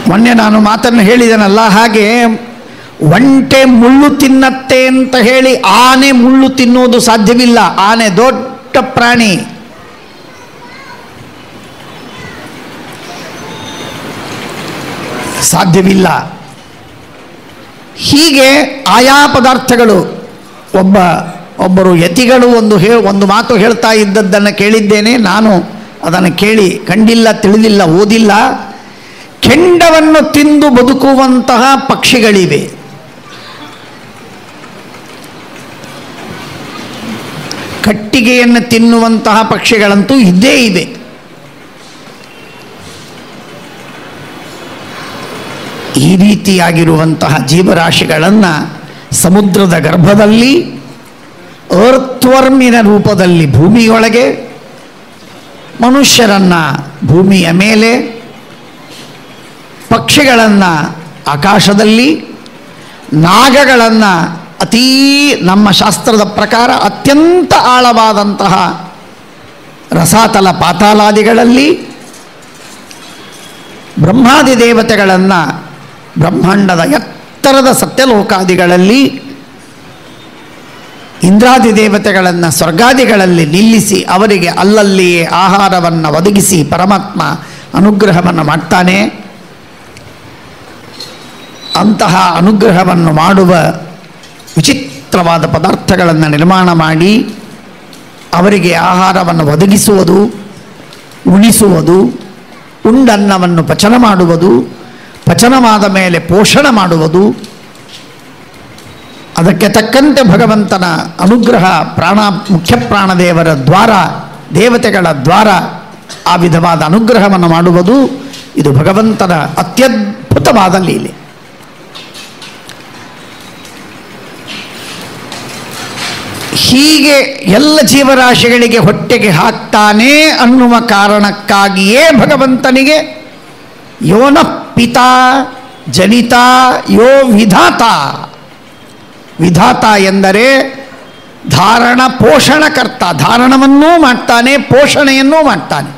ಮೊನ್ನೆ ನಾನು ಮಾತನ್ನು ಹೇಳಿದನಲ್ಲ, ಹಾಗೆ ಒಂಟೆ ಮುಳ್ಳು ತಿನ್ನತ್ತೆ ಅಂತ ಹೇಳಿ ಆನೆ ಮುಳ್ಳು ತಿನ್ನುವುದು ಸಾಧ್ಯವಿಲ್ಲ. ಆನೆ ದೊಡ್ಡ ಪ್ರಾಣಿ, ಸಾಧ್ಯವಿಲ್ಲ. ಹೀಗೆ ಆಯಾ ಪದಾರ್ಥಗಳು ಒಬ್ಬರು ಯತಿಗಳು ಒಂದು ಮಾತು ಹೇಳ್ತಾ ಇದ್ದದ್ದನ್ನು ಕೇಳಿದ್ದೇನೆ. ನಾನು ಅದನ್ನು ಕೇಳಿ ಕಂಡಿಲ್ಲ, ತಿಳಿದಿಲ್ಲ, ಓದಿಲ್ಲ. ಕೆಂಡವನ್ನು ತಿಂದು ಬದುಕುವಂತಹ ಪಕ್ಷಿಗಳಿವೆ. ಕಟ್ಟಿಗೆಯನ್ನು ತಿನ್ನುವಂತಹ ಪಕ್ಷಿಗಳಂತೂ ಇದ್ದೇ ಇವೆ. ಈ ರೀತಿಯಾಗಿರುವಂತಹ ಜೀವರಾಶಿಗಳನ್ನು ಸಮುದ್ರದ ಗರ್ಭದಲ್ಲಿ, ಅರ್ಥ್ವರ್ಮಿನ ರೂಪದಲ್ಲಿ ಭೂಮಿಯೊಳಗೆ, ಮನುಷ್ಯರನ್ನು ಭೂಮಿಯ ಮೇಲೆ, ಪಕ್ಷಿಗಳನ್ನು ಆಕಾಶದಲ್ಲಿ, ನಾಗಗಳನ್ನು ನಮ್ಮ ಶಾಸ್ತ್ರದ ಪ್ರಕಾರ ಅತ್ಯಂತ ಆಳವಾದಂತಹ ರಸಾತಲ ಪಾತಾಲಾದಿಗಳಲ್ಲಿ, ಬ್ರಹ್ಮಾದಿ ದೇವತೆಗಳನ್ನು ಬ್ರಹ್ಮಾಂಡದ ಎತ್ತರದ ಸತ್ಯಲೋಕಾದಿಗಳಲ್ಲಿ, ಇಂದ್ರಾದಿ ದೇವತೆಗಳನ್ನು ಸ್ವರ್ಗಾದಿಗಳಲ್ಲಿ ನಿಲ್ಲಿಸಿ ಅವರಿಗೆ ಅಲ್ಲಲ್ಲಿಯೇ ಆಹಾರವನ್ನು ಒದಗಿಸಿ ಪರಮಾತ್ಮ ಅನುಗ್ರಹವನ್ನು ಮಾಡ್ತಾನೆ. ಅಂತಹ ಅನುಗ್ರಹವನ್ನು ಮಾಡುವ ವಿಚಿತ್ರವಾದ ಪದಾರ್ಥಗಳನ್ನು ನಿರ್ಮಾಣ ಮಾಡಿ ಅವರಿಗೆ ಆಹಾರವನ್ನು ಒದಗಿಸುವುದು, ಉಣಿಸುವುದು, ಉಂಡನ್ನವನ್ನು ಪಚನ ಮಾಡುವುದು, ಪಚನವಾದ ಮೇಲೆ ಪೋಷಣ ಮಾಡುವುದು, ಅದಕ್ಕೆ ತಕ್ಕಂತೆ ಭಗವಂತನ ಅನುಗ್ರಹ ಮುಖ್ಯ ಪ್ರಾಣದೇವರ ದ್ವಾರ, ದೇವತೆಗಳ ದ್ವಾರ ಆ ವಿಧವಾದ ಅನುಗ್ರಹವನ್ನು ಮಾಡುವುದು ಇದು ಭಗವಂತನ ಅತ್ಯದ್ಭುತವಾದ ಲೀಲೆ. ಹೀಗೆ ಎಲ್ಲ ಜೀವರಾಶಿಗಳಿಗೆ ಹೊಟ್ಟೆಗೆ ಹಾಕ್ತಾನೆ ಅನ್ನುವ ಕಾರಣಕ್ಕಾಗಿಯೇ ಭಗವಂತನಿಗೆ ಯೋನ ಪಿತಾ ಜನಿತ ಯೋ ವಿಧಾತ. ವಿಧಾತ ಎಂದರೆ ಧಾರಣ ಪೋಷಣಕರ್ತ. ಧಾರಣವನ್ನೂ ಮಾಡ್ತಾನೆ, ಪೋಷಣೆಯನ್ನೂ ಮಾಡ್ತಾನೆ.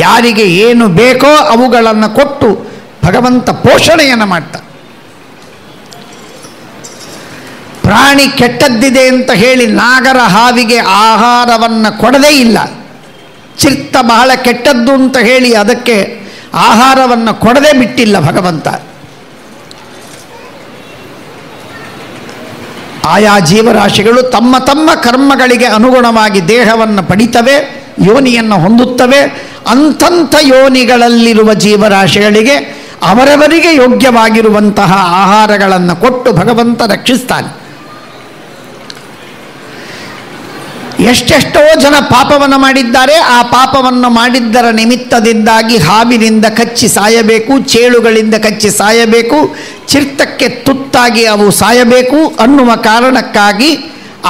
ಯಾರಿಗೆ ಏನು ಬೇಕೋ ಅವುಗಳನ್ನು ಕೊಟ್ಟು ಭಗವಂತ ಪೋಷಣೆಯನ್ನು ಮಾಡ್ತಾನೆ. ಪ್ರಾಣಿ ಕೆಟ್ಟದ್ದಿದೆ ಅಂತ ಹೇಳಿ ನಾಗರ ಹಾವಿಗೆ ಆಹಾರವನ್ನು ಕೊಡದೇ ಇಲ್ಲ. ಚಿತ್ತ ಬಹಳ ಕೆಟ್ಟದ್ದು ಅಂತ ಹೇಳಿ ಅದಕ್ಕೆ ಆಹಾರವನ್ನು ಕೊಡದೇ ಬಿಟ್ಟಿಲ್ಲ ಭಗವಂತ. ಆಯಾ ಜೀವರಾಶಿಗಳು ತಮ್ಮ ತಮ್ಮ ಕರ್ಮಗಳಿಗೆ ಅನುಗುಣವಾಗಿ ದೇಹವನ್ನು ಪಡಿತವೆ, ಯೋನಿಯನ್ನು ಹೊಂದುತ್ತವೆ. ಅಂಥಂಥ ಯೋನಿಗಳಲ್ಲಿರುವ ಜೀವರಾಶಿಗಳಿಗೆ ಅವರವರಿಗೆ ಯೋಗ್ಯವಾಗಿರುವಂತಹ ಆಹಾರಗಳನ್ನು ಕೊಟ್ಟು ಭಗವಂತ ರಕ್ಷಿಸ್ತಾನೆ. ಎಷ್ಟೆಷ್ಟೋ ಜನ ಪಾಪವನ್ನು ಮಾಡಿದ್ದಾರೆ. ಆ ಪಾಪವನ್ನು ಮಾಡಿದ್ದರ ನಿಮಿತ್ತದಿಂದಾಗಿ ಹಾವಿನಿಂದ ಕಚ್ಚಿ ಸಾಯಬೇಕು, ಚೇಳುಗಳಿಂದ ಕಚ್ಚಿ ಸಾಯಬೇಕು, ಚಿರ್ತಕ್ಕೆ ತುತ್ತಾಗಿ ಅವು ಸಾಯಬೇಕು ಅನ್ನುವ ಕಾರಣಕ್ಕಾಗಿ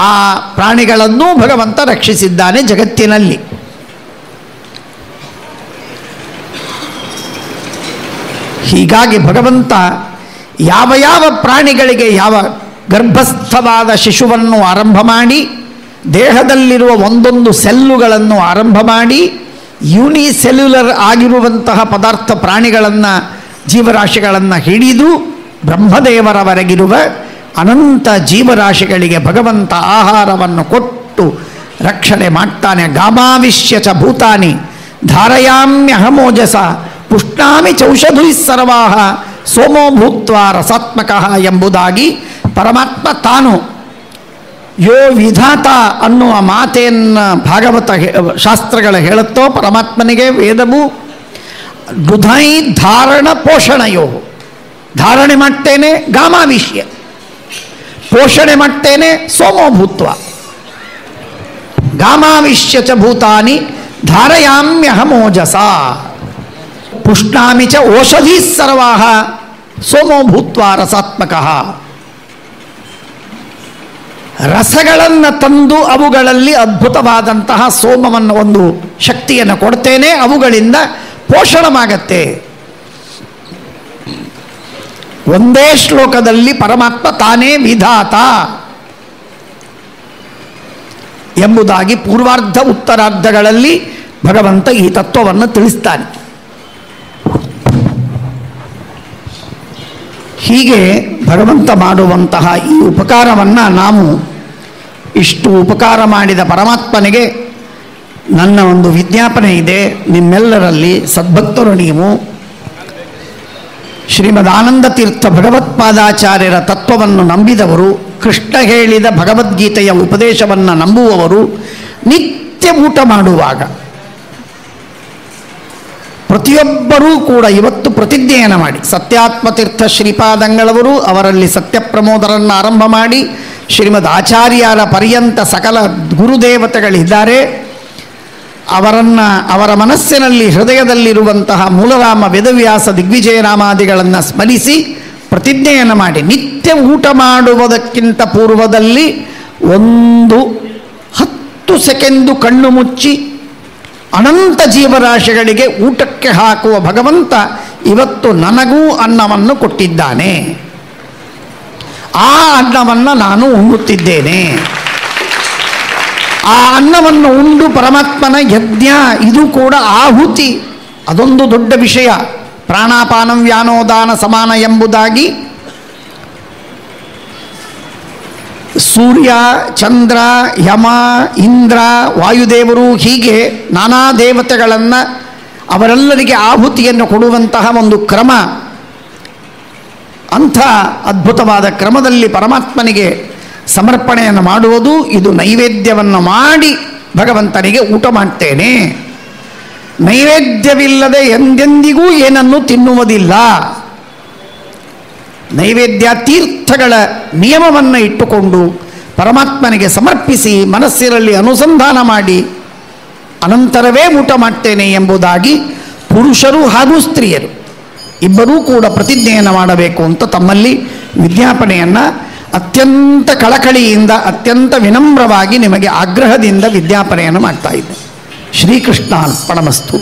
ಆ ಪ್ರಾಣಿಗಳನ್ನೂ ಭಗವಂತ ರಕ್ಷಿಸಿದ್ದಾನೆ ಜಗತ್ತಿನಲ್ಲಿ. ಹೀಗಾಗಿ ಭಗವಂತ ಯಾವ ಯಾವ ಪ್ರಾಣಿಗಳಿಗೆ ಯಾವ ಗರ್ಭಸ್ಥವಾದ ಶಿಶುವನ್ನು ಆರಂಭ ಮಾಡಿ, ದೇಹದಲ್ಲಿರುವ ಒಂದೊಂದು ಸೆಲ್ಲುಗಳನ್ನು ಆರಂಭ ಮಾಡಿ, ಯೂನಿಸೆಲ್ಯುಲರ್ ಆಗಿರುವಂತಹ ಪದಾರ್ಥ ಪ್ರಾಣಿಗಳನ್ನು, ಜೀವರಾಶಿಗಳನ್ನು ಹಿಡಿದು ಬ್ರಹ್ಮದೇವರವರೆಗಿರುವ ಅನಂತ ಜೀವರಾಶಿಗಳಿಗೆ ಭಗವಂತ ಆಹಾರವನ್ನು ಕೊಟ್ಟು ರಕ್ಷಣೆ ಮಾಡ್ತಾನೆ. ಗಾಮಾವಿಶ್ಯ ಚ ಭೂತಾನಿ ಧಾರಯಾಮ್ಯಹಮೋಜಸ ಪುಷ್ಣಾಮಿ ಚೌಷಧಿ ಸರ್ವಾಹ ಸೋಮೋ ಭೂತ್ವ ರಸಾತ್ಮಕ ಎಂಬುದಾಗಿ ಪರಮಾತ್ಮ ತಾನು ಯೋ ವಿಧಾತ ಅನ್ನುವ ಮಾತೆಯನ್ನು ಭಾಗವತ ಶಾಸ್ತ್ರಗಳು ಹೇಳುತ್ತೋ ಪರಮಾತ್ಮನಿಗೆ ವೇದವು ದುಧೈ ಧಾರಣ ಪೋಷಣಯೋ. ಧಾರಣೆ ಮಾಡ್ತೇನೆ ಗಾಮಾವಿಷ್ಯ, ಪೋಷಣೆ ಮಾಡ್ತೇನೆ ಸೋಮೋಭೂತ್ವ. ಗಾಮಾವಿಷ್ಯ ಚ ಭೂತಾನಿ ಧಾರಯಾಮ್ಯಹಮೋಜಸ ಪುಷ್ಣಾಮಿ ಚ ಓಷಧಿ ಸರ್ವಾಹ ಸೋಮೋಭೂತ್ವ ರಸಾತ್ಮಕಃ. ರಸಗಳನ್ನು ತಂದು ಅವುಗಳಲ್ಲಿ ಅದ್ಭುತವಾದಂತಹ ಸೋಮವನ್ನು, ಒಂದು ಶಕ್ತಿಯನ್ನು ಕೊಡ್ತೇನೆ, ಅವುಗಳಿಂದ ಪೋಷಣವಾಗತ್ತೆ. ಒಂದೇ ಶ್ಲೋಕದಲ್ಲಿ ಪರಮಾತ್ಮ ತಾನೇ ವಿಧಾತ ಎಂಬುದಾಗಿ ಪೂರ್ವಾರ್ಧ ಉತ್ತರಾರ್ಧಗಳಲ್ಲಿ ಭಗವಂತ ಈ ತತ್ವವನ್ನು ತಿಳಿಸ್ತಾನೆ. ಹೀಗೆ ಭಗವಂತ ಮಾಡುವಂತಹ ಈ ಉಪಕಾರವನ್ನು ನಾವು ಇಷ್ಟು ಉಪಕಾರ ಮಾಡಿದ ಪರಮಾತ್ಮನಿಗೆ ನನ್ನ ಒಂದು ವಿಜ್ಞಾಪನೆ ಇದೆ. ನಿಮ್ಮೆಲ್ಲರಲ್ಲಿ ಸದ್ಭಕ್ತರು ನೀವು ಶ್ರೀಮದ್ ಆನಂದ ತೀರ್ಥ ಭಗವತ್ಪಾದಾಚಾರ್ಯರ ತತ್ವವನ್ನು ನಂಬಿದವರು, ಕೃಷ್ಣ ಹೇಳಿದ ಭಗವದ್ಗೀತೆಯ ಉಪದೇಶವನ್ನು ನಂಬುವವರು ನಿತ್ಯ ಊಟ ಮಾಡುವಾಗ ಪ್ರತಿಯೊಬ್ಬರೂ ಕೂಡ ಇವತ್ತು ಪ್ರತಿಜ್ಞೆಯನ್ನು ಮಾಡಿ, ಸತ್ಯಾತ್ಮತೀರ್ಥ ಶ್ರೀಪಾದಂಗಳವರು ಅವರಲ್ಲಿ ಸತ್ಯಪ್ರಮೋದರನ್ನು ಆರಂಭ ಮಾಡಿ ಶ್ರೀಮದ್ ಆಚಾರ್ಯರ ಪರ್ಯಂತ ಸಕಲ ಗುರುದೇವತೆಗಳಿದ್ದಾರೆ, ಅವರ ಮನಸ್ಸಿನಲ್ಲಿ ಹೃದಯದಲ್ಲಿರುವಂತಹ ಮೂಲರಾಮ ವೇದವ್ಯಾಸ ದಿಗ್ವಿಜಯರಾಮಾದಿಗಳನ್ನು ಸ್ಮರಿಸಿ ಪ್ರತಿಜ್ಞೆಯನ್ನು ಮಾಡಿ ನಿತ್ಯ ಊಟ ಮಾಡುವುದಕ್ಕಿಂತ ಪೂರ್ವದಲ್ಲಿ 10 ಸೆಕೆಂಡು ಕಣ್ಣು ಮುಚ್ಚಿ ಅನಂತ ಜೀವರಾಶಿಗಳಿಗೆ ಊಟಕ್ಕೆ ಹಾಕುವ ಭಗವಂತ ಇವತ್ತು ನನಗೂ ಅನ್ನವನ್ನು ಕೊಟ್ಟಿದ್ದಾನೆ, ಆ ಅನ್ನವನ್ನು ನಾನು ಉಣ್ಣುತ್ತಿದ್ದೇನೆ. ಆ ಅನ್ನವನ್ನು ಉಂಡು ಪರಮಾತ್ಮನ ಯಜ್ಞ, ಇದು ಕೂಡ ಆಹುತಿ, ಅದೊಂದು ದೊಡ್ಡ ವಿಷಯ. ಪ್ರಾಣಾಪಾನಂ ವ್ಯಾನೋದಾನ ಸಮಾನ ಎಂಬುದಾಗಿ ಸೂರ್ಯ, ಚಂದ್ರ, ಯಮ, ಇಂದ್ರ, ವಾಯುದೇವರು, ಹೀಗೆ ನಾನಾ ದೇವತೆಗಳನ್ನು ಅವರೆಲ್ಲರಿಗೆ ಆಹುತಿಯನ್ನು ಕೊಡುವಂತಹ ಒಂದು ಕ್ರಮ. ಅಂಥ ಅದ್ಭುತವಾದ ಕ್ರಮದಲ್ಲಿ ಪರಮಾತ್ಮನಿಗೆ ಸಮರ್ಪಣೆಯನ್ನು ಮಾಡುವುದು, ಇದು ನೈವೇದ್ಯವನ್ನು ಮಾಡಿ ಭಗವಂತನಿಗೆ ಊಟ ಮಾಡ್ತೇನೆ. ನೈವೇದ್ಯವಿಲ್ಲದೆ ಎಂದೆಂದಿಗೂ ಏನನ್ನು ತಿನ್ನುವುದಿಲ್ಲ. ನೈವೇದ್ಯ ತೀರ್ಥಗಳ ನಿಯಮವನ್ನು ಇಟ್ಟುಕೊಂಡು ಪರಮಾತ್ಮನಿಗೆ ಸಮರ್ಪಿಸಿ ಮನಸ್ಸಿನಲ್ಲಿ ಅನುಸಂಧಾನ ಮಾಡಿ ಅನಂತರವೇ ಊಟ ಮಾಡ್ತೇನೆ ಎಂಬುದಾಗಿ ಪುರುಷರು ಹಾಗೂ ಸ್ತ್ರೀಯರು ಇಬ್ಬರೂ ಕೂಡ ಪ್ರತಿಜ್ಞೆಯನ್ನು ಮಾಡಬೇಕು ಅಂತ ತಮ್ಮಲ್ಲಿ ವಿಜ್ಞಾಪನೆಯನ್ನು ಅತ್ಯಂತ ಕಳಕಳಿಯಿಂದ ಅತ್ಯಂತ ವಿನಮ್ರವಾಗಿ ನಿಮಗೆ ಆಗ್ರಹದಿಂದ ವಿಜ್ಞಾಪನೆಯನ್ನು ಮಾಡ್ತಾ ಇದ್ದೆ. ಶ್ರೀಕೃಷ್ಣ ಅರ್ಪಣಮಸ್ತು.